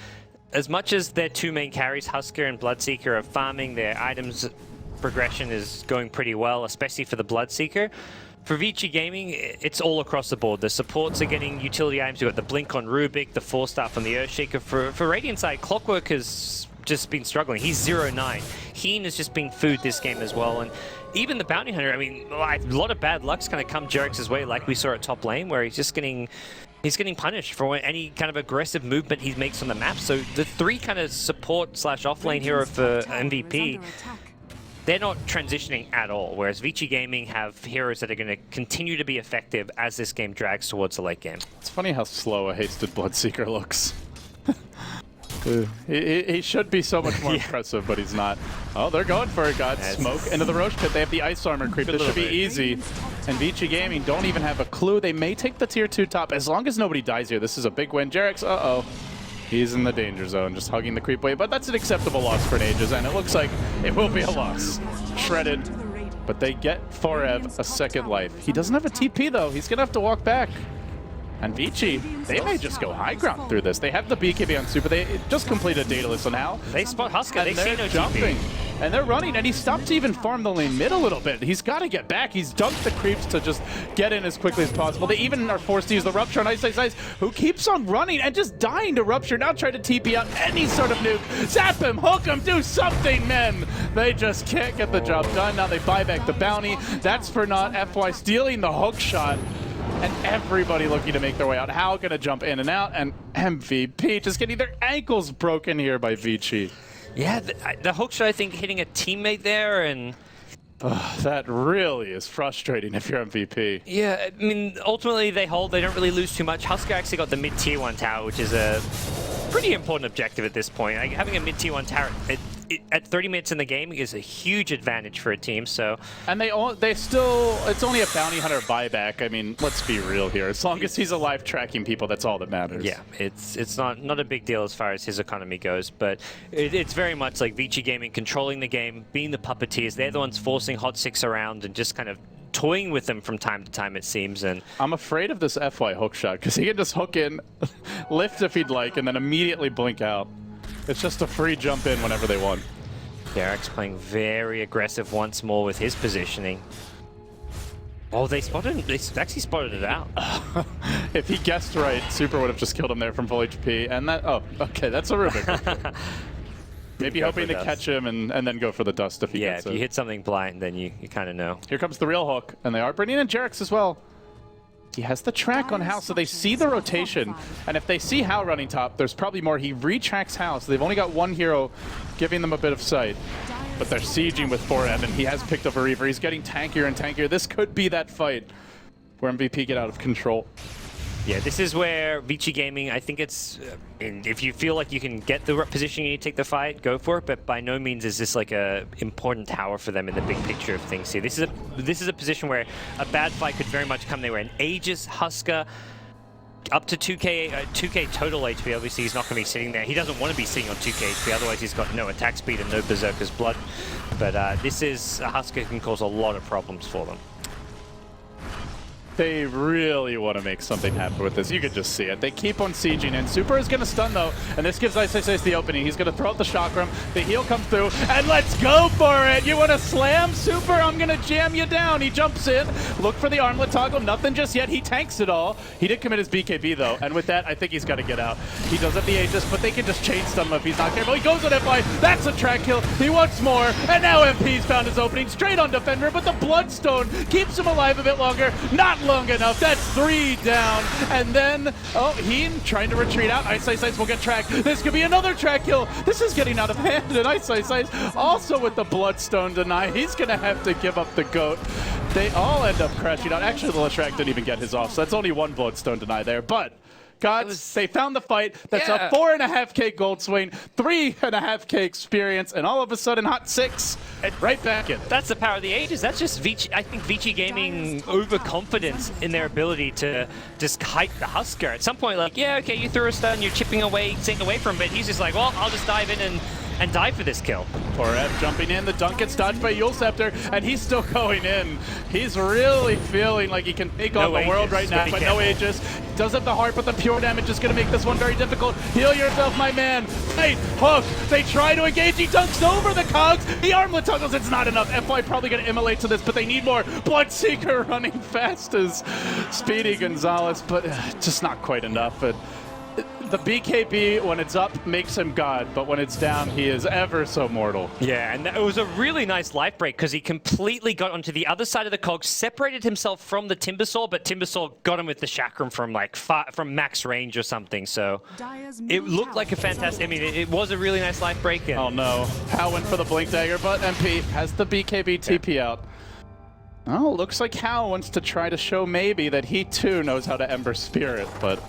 as much as their two main carries, Husker and Bloodseeker, are farming, their items progression is going pretty well, especially for the Bloodseeker. For Vici Gaming, it's all across the board. The supports are getting utility items. You've got the Blink on Rubik, the 4-star from the Earthshaker. For Radiant side, Clockwork has just been struggling. He's 0-9. Heen has just been food this game as well. And even the Bounty Hunter, I mean, a lot of bad luck's going to come Jerax's way, like we saw at top lane, where he's just getting punished for any kind of aggressive movement he makes on the map. So the three kind of support / offlane hero for MVP, they're not transitioning at all, whereas Vici Gaming have heroes that are going to continue to be effective as this game drags towards the late game. It's funny how slow a hasted Bloodseeker looks. He should be so much more impressive, but he's not. Oh, they're going for it, God. Smoke into the Roche pit. They have the Ice Armor creep. This should be easy. And Vici Gaming don't even have a clue. They may take the tier 2 top. As long as nobody dies here, this is a big win. Jerax, uh-oh. He's in the danger zone, just hugging the creep wave. But that's an acceptable loss for an Aegis, and it looks like it will be a loss. Shredded. But they get Forev a second life. He doesn't have a TP, though. He's going to have to walk back. And Vici, they may just go high ground through this. They have the BKB on Super. They just completed Daedalus on now. They spot Husker. They see no jumping. TP. And they're running, and he stopped to even farm the lane mid a little bit. He's got to get back. He's dunked the creeps to just get in as quickly as possible. They even are forced to use the Rupture on Ice, who keeps on running and just dying to Rupture. Now try to TP out any sort of nuke. Zap him, hook him, do something, men. They just can't get the job done. Now they buy back the bounty. That's for not FY stealing the hook shot. And everybody looking to make their way out. How gonna jump in and out, and MVP just getting their ankles broken here by Vici. Yeah, the hook shot, I think, hitting a teammate there, and that really is frustrating if you're MVP. yeah, I mean, ultimately they hold. They don't really lose too much. Husker actually got the mid-tier 1 tower, which is a pretty important objective at this point. Like, having a mid-tier 1 tower at 30 minutes in the game is a huge advantage for a team. So, and they still, it's only a bounty hunter buyback. I mean, let's be real here. As long as he's alive tracking people, that's all that matters. Yeah, it's not a big deal as far as his economy goes, but it's very much like Vici Gaming controlling the game, being the puppeteers. They're the ones forcing Hot 6 around and just kind of toying with them from time to time, it seems. And I'm afraid of this FY hook shot because he can just hook in, lift if he'd like, and then immediately blink out. It's just a free jump in whenever they want. Derek's playing very aggressive once more with his positioning. Oh, they actually spotted it out. If he guessed right, Super would have just killed him there from full HP. And that, oh, okay, that's a Rubik. Maybe hoping to catch him and then go for the dust if he gets it. Yeah, if you hit something blind, then you kind of know. Here comes the real hook, and they are bringing in Jerix as well. He has the track on Hal, so they see the rotation. And if they see Hal running top, there's probably more. He retracks Hal, so they've only got one hero giving them a bit of sight. But they're sieging with 4M, and he has picked up a Reaver. He's getting tankier and tankier. This could be that fight where MVP get out of control. Yeah, this is where Vici Gaming, I think it's, if you feel like you can get the position you need to take the fight, go for it, but by no means is this like a important tower for them in the big picture of things here. This is a position where a bad fight could very much come their way. An Aegis, Husker, up to 2k total HP, obviously he's not going to be sitting there. He doesn't want to be sitting on 2k HP, otherwise he's got no attack speed and no Berserker's Blood. But this is, a Husker can cause a lot of problems for them. They really want to make something happen with this. You can just see it. They keep on sieging in. Super is going to stun, though, and this gives Ice the opening. He's going to throw out the chakram. The heal comes through, and let's go for it! You want to slam? Super, I'm going to jam you down. He jumps in. Look for the armlet toggle. Nothing just yet. He tanks it all. He did commit his BKB, though, and with that, I think he's got to get out. He does have the Aegis, but they can just chain stun him if he's not careful. He goes on FI. That's a track kill. He wants more, and now MP's found his opening straight on Defender, but the Bloodstone keeps him alive a bit longer. Not long enough. That's 3 down. And then, oh, Heen trying to retreat out. Ice will get tracked. This could be another track kill. This is getting out of hand. And Ice also with the Bloodstone deny. He's going to have to give up the GOAT. They all end up crashing out. Actually, the Leshrac didn't even get his off, so that's only 1 Bloodstone deny there. But Gods, they found the fight. That's a 4.5k gold swing, 3.5k experience, and all of a sudden, Hot 6 right back in. That's the power of the Aegis. That's just Vici, I think Vici Gaming overconfidence in their ability to just kite the Husker. At some point, like, yeah, okay, you threw a stun, you're chipping away, staying away from it. He's just like, well, I'll just dive in and die for this kill. Porev jumping in, the dunk gets dodged by Yule Scepter, and he's still going in. He's really feeling like he can take on the world right now, but no Aegis. Does have the heart, but the pure damage is going to make this one very difficult. Heal yourself, my man. Fight, hook. They try to engage. He dunks over the cogs. The armlet tuggles. It's not enough. FY probably going to immolate to this, but they need more. Bloodseeker running fast as Speedy Gonzalez, but just not quite enough. But the BKB, when it's up, makes him God, but when it's down, he is ever so mortal. Yeah, and it was a really nice life break because he completely got onto the other side of the cog, separated himself from the Timbersaw, but Timbersaw got him with the chakram from like from max range or something. So it looked like a fantastic. I mean, it was a really nice life break. Oh no, Hal went for the Blink Dagger, but MP has the BKB TP out. Oh, looks like Hal wants to try to show maybe that he too knows how to Ember Spirit, but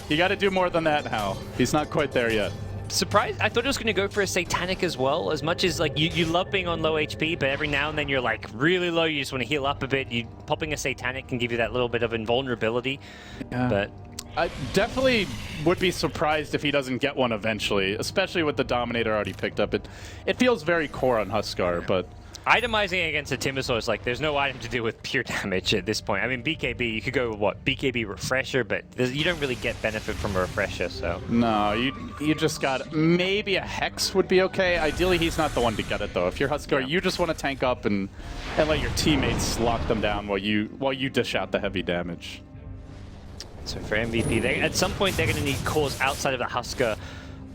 you got to do more than that, Hal. He's not quite there yet. Surprised. I thought it was going to go for a Satanic as well. As much as like you love being on low HP, but every now and then you're like really low. You just want to heal up a bit. Popping a Satanic can give you that little bit of invulnerability. Yeah. But I definitely would be surprised if he doesn't get one eventually, especially with the Dominator already picked up. It feels very core on Huskar, but Itemizing against a Timbersaw is like, there's no item to deal with pure damage at this point. I mean, BKB, you could go with what? BKB Refresher, but you don't really get benefit from a Refresher, so. No, you just got, maybe a Hex would be okay. Ideally, he's not the one to get it, though. If you're Husker, you just want to tank up and let your teammates lock them down while you dish out the heavy damage. So for MVP, at some point, they're going to need cores outside of the Husker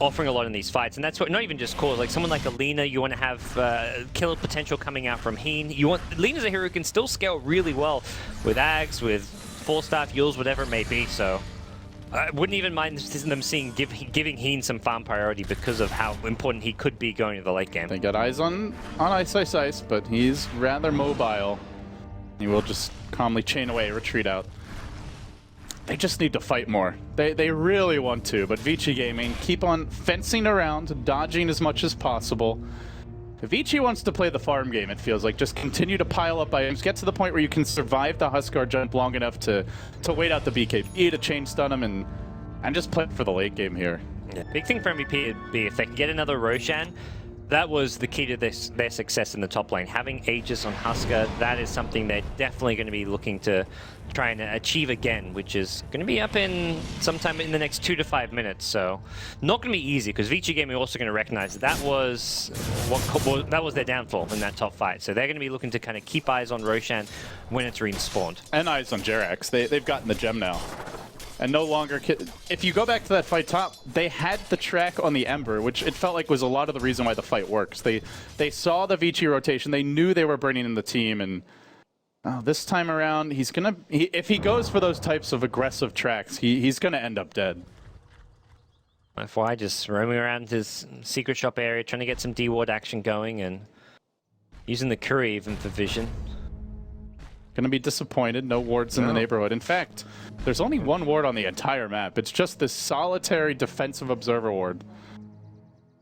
offering a lot in these fights, and that's what, not even just cores, like someone like Alina, you want to have killer potential coming out from Heen. Alina's a hero who can still scale really well with Ags, with 4-staff, Yules, whatever it may be, so I wouldn't even mind them giving Heen some farm priority because of how important he could be going to the late game. They got eyes on Ice, but he's rather mobile. He will just calmly chain away, retreat out. They just need to fight more. They really want to, but Vici Gaming keep on fencing around, dodging as much as possible. If Vici wants to play the farm game, it feels like, just continue to pile up items, get to the point where you can survive the Huskar jump long enough to wait out the BKB, to chain stun him, and just play for the late game here. Yeah. Big thing for MVP would be if they can get another Roshan. That was the key to their success in the top lane. Having Aegis on Husker, that is something they're definitely going to be looking to try and achieve again, which is going to be up in sometime in the next 2 to 5 minutes. So not going to be easy, because Vici Gaming are also going to recognize that was their downfall in that top fight. So they're going to be looking to kind of keep eyes on Roshan when it's respawned. And eyes on Jerax. They've gotten the gem now. And no longer, if you go back to that fight top, they had the track on the Ember, which it felt like was a lot of the reason why the fight works. They saw the Vici rotation, they knew they were bringing in the team, and this time around, if he goes for those types of aggressive tracks, he's gonna end up dead. FY just roaming around his secret shop area, trying to get some D-ward action going, and using the Curry even for vision. Gonna be disappointed, no wards in the neighborhood. In fact, there's only one ward on the entire map. It's just this solitary defensive observer ward.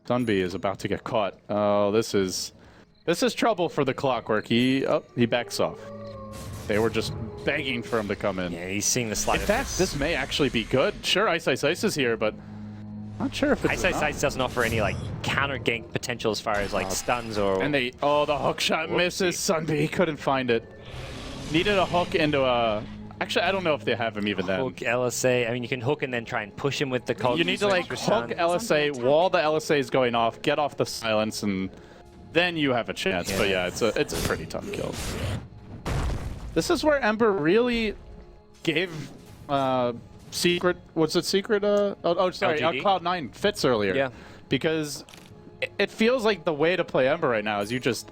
Dunby is about to get caught. Oh, this is trouble for the Clockwork. He backs off. They were just begging for him to come in. Yeah, he's seeing the slide. In fact, this may actually be good. Sure, Ice is here, but not sure if it's Ice doesn't offer any like counter gank potential as far as like stuns or. And the hook shot misses. Sunby couldn't find it. Needed a hook into a. Actually, I don't know if they have him even then. Hook LSA. I mean, you can hook and then try and push him with the cog. You need to like hook LSA while the LSA is going off, get off the silence, and then you have a chance. Yeah. But yeah, it's a pretty tough kill. This is where Ember really gave Secret. Was it Secret? Cloud9 fits earlier. Yeah. Because it feels like the way to play Ember right now is you just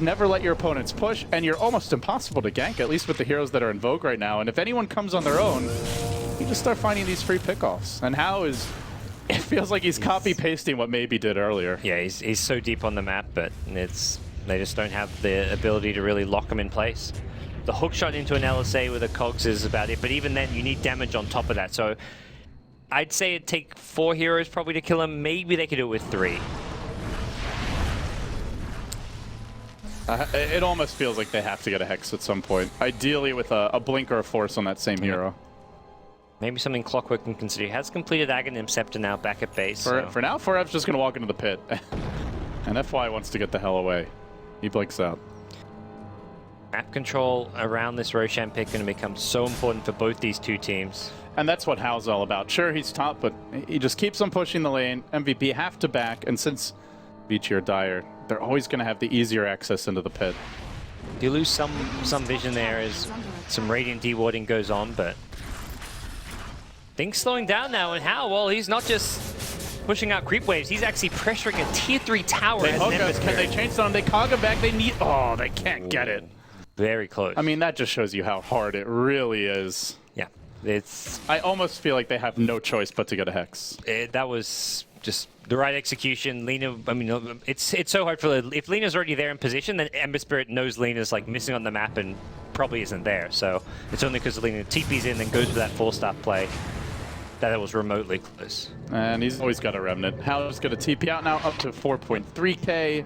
never let your opponents push, and you're almost impossible to gank, at least with the heroes that are in vogue right now. And if anyone comes on their own, you just start finding these free pickoffs. And it feels like he's copy-pasting what Maybe did earlier. Yeah, he's so deep on the map, but they just don't have the ability to really lock him in place. The hook shot into an LSA with a cogs is about it, but even then you need damage on top of that. So I'd say it'd take 4 heroes probably to kill him. Maybe they could do it with 3. It almost feels like they have to get a Hex at some point. Ideally with a Blink or a Force on that same hero. Maybe something Clockwork can consider. He has completed Aghanim Scepter now back at base. For now, Forev's just going to walk into the pit. And FY wants to get the hell away. He blinks out. Map control around this Roshan pick going to become so important for both these two teams. And that's what Hal's all about. Sure, he's top, but he just keeps on pushing the lane. MVP have to back, and since Vici or Dire, they're always going to have the easier access into the pit. You lose some vision there as some Radiant dewarding goes on, but things slowing down now. And Hal, well, he's not just pushing out creep waves, he's actually pressuring a tier 3 tower. They hook us. Can they change on? They cog him back. They need. Oh, they can't get it. Very close. I mean, that just shows you how hard it really is. Yeah, I almost feel like they have no choice but to get a Hex. That was just the right execution. Lina, I mean, it's so hard for if Lina's already there in position, then Ember Spirit knows Lina's like missing on the map and probably isn't there. So it's only because Lina TP's in and goes for that 4-star play that it was remotely close. And he's always got a Remnant. Hal's going to TP out now up to 4.3k.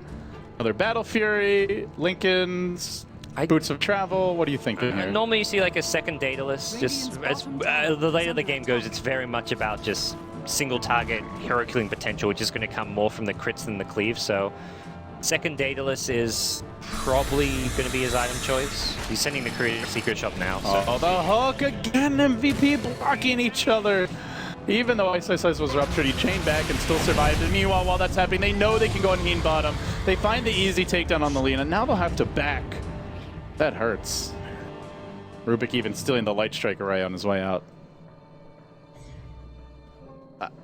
Another Battle Fury, Lincoln's. Boots of Travel, what are you thinking here? Normally you see like a second Daedalus. Just as the later the game goes, it's very much about just single target hero killing potential, which is going to come more from the crits than the cleave. So Second Daedalus is probably going to be his item choice. He's sending the creator to secret shop now. So. Oh, the hook again. MVP blocking each other. Even though Ice was ruptured, he chained back and still survived. And meanwhile, while that's happening, they know they can go and Heen bottom. They find the easy takedown on the Lina. Now they'll have to back. That hurts. Rubik even stealing the Light Strike array on his way out.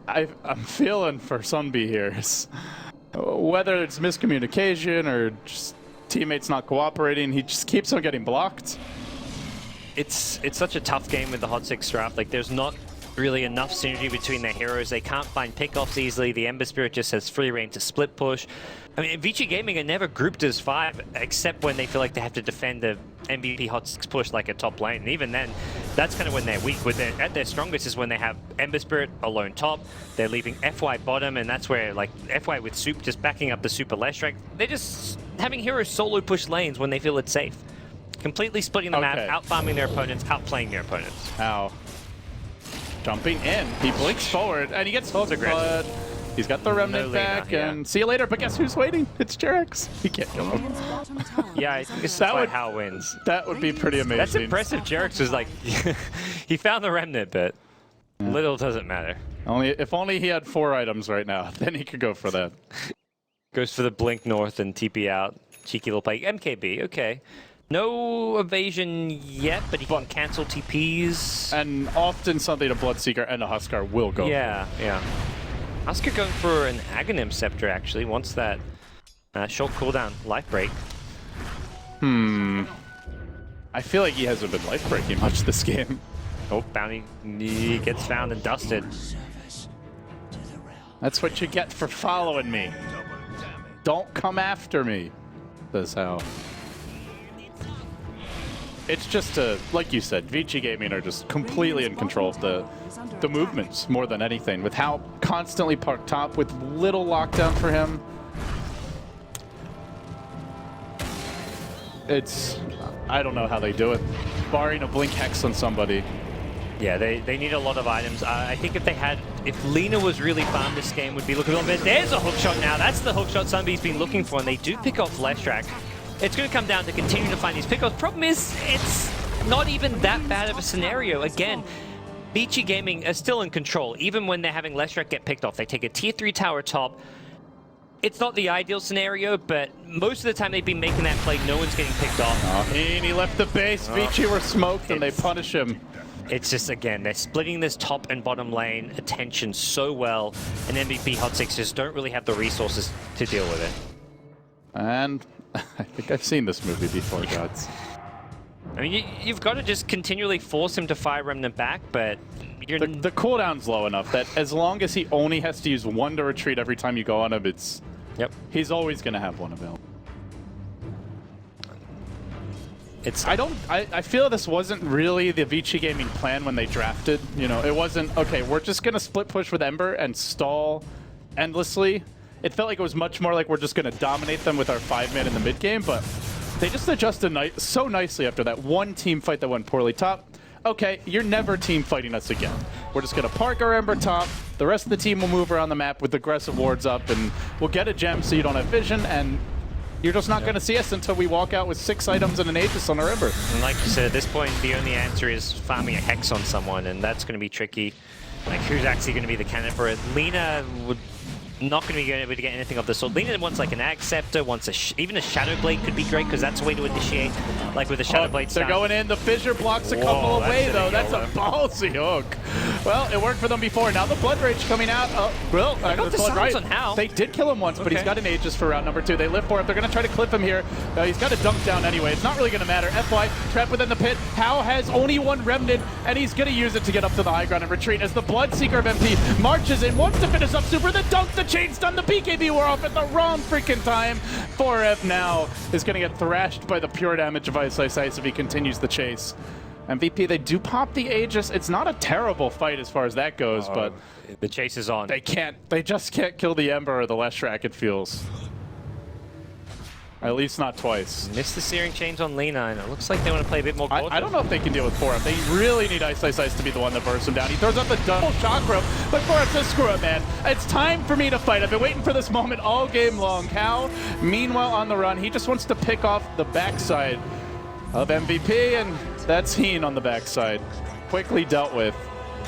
I'm feeling for Sunbi here. Whether it's miscommunication or just teammates not cooperating, he just keeps on getting blocked. It's such a tough game with the Hot 6 draft. Like, there's not really enough synergy between their heroes. They can't find pickoffs easily. The Ember Spirit just has free reign to split push. I mean, Vici Gaming are never grouped as 5, except when they feel like they have to defend the MVP Hot 6 push like a top lane. And even then, that's kind of when they're weak. At their strongest is when they have Ember Spirit alone top. They're leaving FY bottom, and that's where, like, FY with Soup just backing up the Super Less Strike. They're just having heroes solo push lanes when they feel it's safe. Completely splitting the map, out-farming their opponents, outplaying their opponents. Ow. Jumping in, he blinks forward, and he gets hooked, but he's got the remnant back, and see you later, but guess who's waiting? It's Jerax. He can't kill him. Yeah, I think that's how wins. That would be pretty amazing. That's impressive. Jerax was like, he found the remnant, but little doesn't matter. If only he had 4 items right now, then he could go for that. Goes for the blink north and TP out. Cheeky little play. MKB, okay. No evasion yet, but he can cancel TPs. And often something a Bloodseeker and a Huskar will go for. Yeah. Huskar going for an Aghanim Scepter, actually, once that short cooldown life break. I feel like he hasn't been life breaking much this game. Oh, Bounty gets found and dusted. That's what you get for following me. Don't come after me. That's how. It's just like you said, Vici Gaming are just completely in control of the movements more than anything. With how constantly parked top with little lockdown for him. I don't know how they do it. Barring a Blink Hex on somebody. Yeah, they need a lot of items. I think if Lina was really farmed this game, would be looking a little bit. There's a hookshot now. That's the hookshot Sunbi's been looking for, and they do pick off Leshrac. It's going to come down to continuing to find these pickoffs. Problem is, it's not even that bad of a scenario. Again, Vici Gaming are still in control, even when they're having Leshrac get picked off. They take a tier 3 tower top. It's not the ideal scenario, but most of the time they've been making that play, no one's getting picked off. And he left the base. Vici were smoked, and they punish him. It's just, again, they're splitting this top and bottom lane attention so well, and MVP Hot 6 just don't really have the resources to deal with it. And I think I've seen this movie before, gods. I mean, you've got to just continually force him to fire Remnant back, but the cooldown's low enough that as long as he only has to use 1 to retreat every time you go on him, he's always going to have 1 available. I feel this wasn't really the Vici Gaming plan when they drafted. You know, it wasn't, okay, we're just going to split push with Ember and stall endlessly. It felt like it was much more like we're just going to dominate them with our 5-man in the mid game, but they just adjusted so nicely after that one team fight that went poorly top. Okay, you're never team fighting us again. We're just going to park our Ember top. The rest of the team will move around the map with aggressive wards up, and we'll get a gem so you don't have vision, and you're just not going to see us until we walk out with 6 items and an Aegis on our Ember. And like you said, at this point, the only answer is farming a Hex on someone, and that's going to be tricky. Like, who's actually going to be the candidate for it? Lina would not going to be able to get anything of the sort. Lina wants like an Ag Scepter, wants even a Shadow Blade could be great, because that's a way to initiate. Like with the Shadow Blade they're going in. The Fissure blocks a couple away, though. That's a ballsy hook. Well, it worked for them before. Now the Blood Rage coming out. Well, I got the Blood on how. They did kill him once, but he's got an Aegis for round number 2. They live for it. They're going to try to clip him here. He's got a dunk down anyway. It's not really going to matter. FY trapped within the pit. How has only 1 Remnant, and he's going to use it to get up to the high ground and retreat as the Bloodseeker of MP marches in, wants to finish up Super. The dunk, the chain stun, the BKB were off at the wrong freaking time. 4F now is going to get thrashed by the pure damage of Ice if he continues the chase. MVP, they do pop the Aegis. It's not a terrible fight as far as that goes, but the chase is on. They just can't kill the Ember or the Leshrac, it feels. At least not twice. Missed the searing chains on Lina, and it looks like they want to play a bit more cautious. I don't know if they can deal with 4F. They really need Ice to be the one that bursts him down. He throws out the double shock rope, but 4F says, screw it, man. It's time for me to fight. I've been waiting for this moment all game long. Cal, meanwhile, on the run, he just wants to pick off the backside of MVP, and that's Heen on the backside. Quickly dealt with.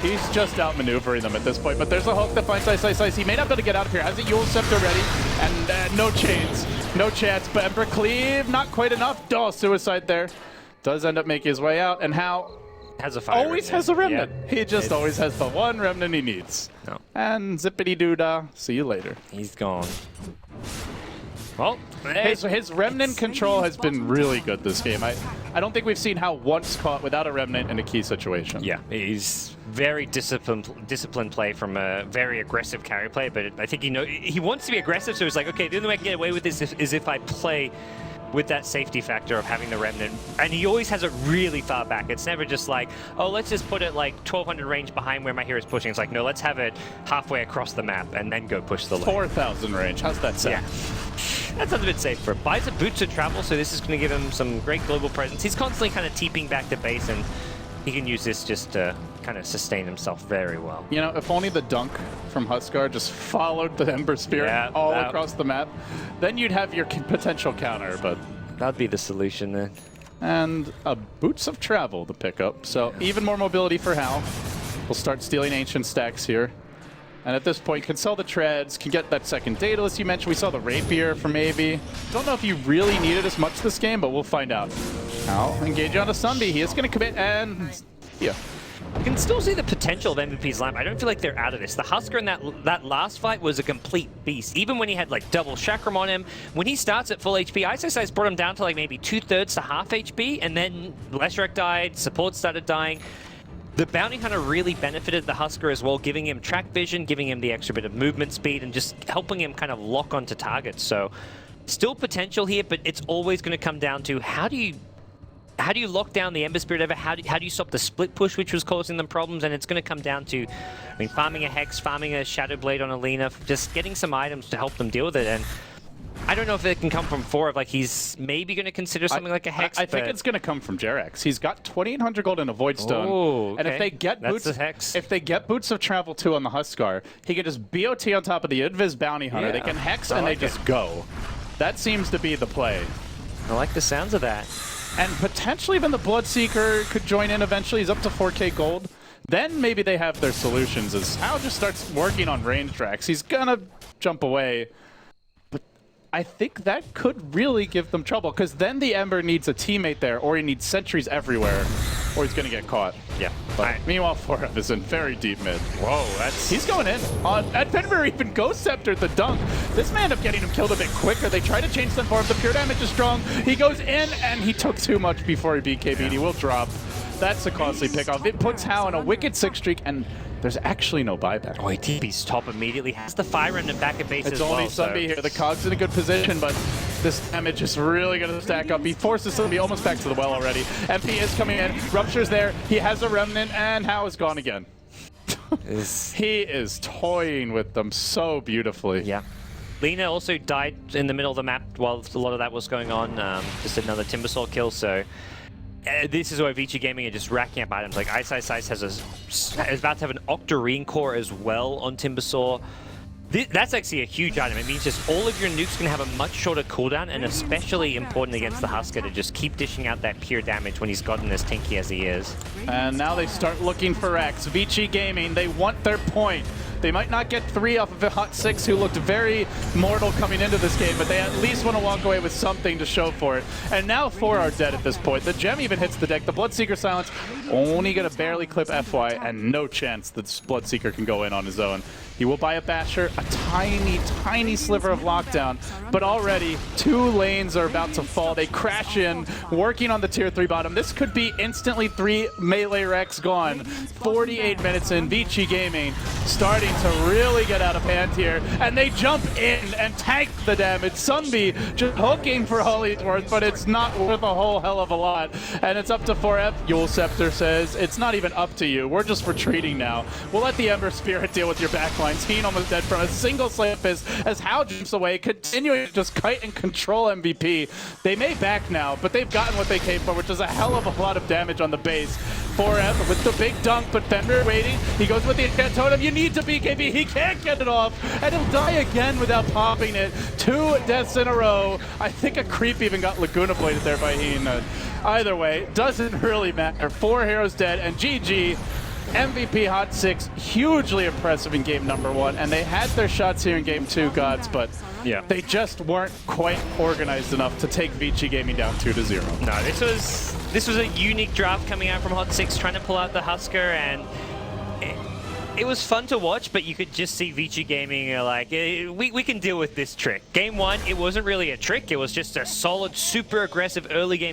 He's just outmaneuvering them at this point, but there's a hook that finds Ice. He may not be able to get out of here. Has a Yule Scepter ready, and no chains. No chance, but Ember Cleave, not quite enough. Oh, suicide there. Does end up making his way out, and Hal has a fire always has a remnant. Yep. He just always has the one remnant he needs. No. And zippity-doo-dah. See you later. He's gone. Well, his remnant control has been really good this game. I don't think we've seen Hal once caught without a remnant in a key situation. Yeah, he's very disciplined play from a very aggressive carry play, but I think he wants to be aggressive, so he's like, okay, the only way I can get away with this is if I play with that safety factor of having the remnant. And he always has it really far back. It's never just like, oh, let's just put it like 1200 range behind where my hero's pushing. It's like, no, let's have it halfway across the map and then go push the lane. 4,000 range. How's that sound? Yeah. That sounds a bit safer. Buys a boots of travel, so this is going to give him some great global presence. He's constantly kind of TPing back to base, and he can use this just to kind of sustain himself very well. You know, if only the dunk from Huskar just followed the Ember Spirit all across the map, then you'd have your potential counter, but... That'd be the solution then. And a Boots of Travel to pick up, so even more mobility for Hal. We'll start stealing Ancient stacks here. And at this point, can sell the treads, can get that second Daedalus you mentioned. We saw the Rapier for maybe. Don't know if you really need it as much this game, but we'll find out. Hal engage on a Sunbeam. He is going to commit, and yeah. You can still see the potential of MVP's lamp. I don't feel like they're out of this. The Husker in that last fight was a complete beast. Even when he had like double chakram on him, when he starts at full HP, Ice brought him down to like maybe 2/3 to half HP, and then Leshrac died, support started dying. The Bounty Hunter really benefited the Husker as well, giving him track vision, giving him the extra bit of movement speed, and just helping him kind of lock onto targets. So still potential here, but it's always going to come down to how do you lock down the Ember Spirit ever? How do you stop the split push, which was causing them problems? And it's going to come down to, I mean, farming a Hex, farming a Shadow Blade on Alina, just getting some items to help them deal with it. And I don't know if it can come from 4F. Like, he's maybe going to consider something like a Hex. I think it's going to come from Jerax. He's got 2,800 gold in a Void Stone. Oh, okay. And if they get Boots of Travel 2 on the Huskar, he can just BOT on top of the Invis Bounty Hunter. They can Hex and they just go. That seems to be the play. I like the sounds of that. And potentially even the Bloodseeker could join in eventually. He's up to 4k gold. Then maybe they have their solutions as Hal just starts working on range tracks. He's gonna jump away. But I think that could really give them trouble, because then the Ember needs a teammate there, or he needs sentries everywhere, or he's gonna get caught. Yeah. But meanwhile, 4F is in very deep mid. Whoa, he's going in. At PanPan even Ghost Scepter the dunk. This may end up getting him killed a bit quicker. They try to change them for him. The pure damage is strong. He goes in, and he took too much before he beat KBD. He will drop. That's a costly pickoff. It puts Hal in a wicked 6 streak, and there's actually no buyback. Oh, he TP's top immediately. Has the Fire Remnant back at base as well. It's only Sunbeam here. The Cog's in a good position, but this damage is really going to stack up. He forces Sunbeam almost back to the well already. MP is coming in. Rupture's there. He has a Remnant, and Hal is gone again. He is toying with them so beautifully. Yeah. Lina also died in the middle of the map while a lot of that was going on. Just another Timbersaw kill, so... this is where Vici Gaming are just racking up items. Like Ice is about to have an Octarine core as well on Timbersaw. That's actually a huge item. It means just all of your nukes can have a much shorter cooldown, and especially important against the Husker to just keep dishing out that pure damage when he's gotten as tinky as he is. And now they start looking for X. Vici Gaming, they want their point. They might not get 3 off of a Hot 6 who looked very mortal coming into this game, but they at least want to walk away with something to show for it. And now 4 are dead at this point. The gem even hits the deck. The Bloodseeker silence only going to barely clip FY, and no chance that Bloodseeker can go in on his own. He will buy a Basher, a tiny, tiny sliver of lockdown, but already 2 lanes are about to fall. They crash in, working on the tier 3 bottom. This could be instantly 3 melee wrecks gone. 48 minutes in, Vici Gaming starting to really get out of hand here, and they jump in and tank the damage. Sunbeam just hooking for all he's worth, but it's not worth a whole hell of a lot, and it's up to 4F. Yule Scepter says, it's not even up to you. We're just retreating now. We'll let the Ember Spirit deal with your backline. lines. Heen almost dead from a single slam fist as Hao jumps away, continuing to just kite and control MVP. They may back now, but they've gotten what they came for, which is a hell of a lot of damage on the base. 4F with the big dunk, but Fender waiting. He goes with the enchant totem. You need to BKB. He can't get it off, and he'll die again without popping it. 2 deaths in a row. I think a creep even got Laguna bladed there by Heen. Either way, doesn't really matter. 4 heroes dead, and GG. MVP Hot 6, hugely impressive in game number 1, and they had their shots here in game 2, Gods, but they just weren't quite organized enough to take Vici Gaming down 2-0. No, this was a unique draft coming out from Hot 6, trying to pull out the Husker, and it was fun to watch, but you could just see Vici Gaming like, we can deal with this trick. Game 1, it wasn't really a trick, it was just a solid, super aggressive early game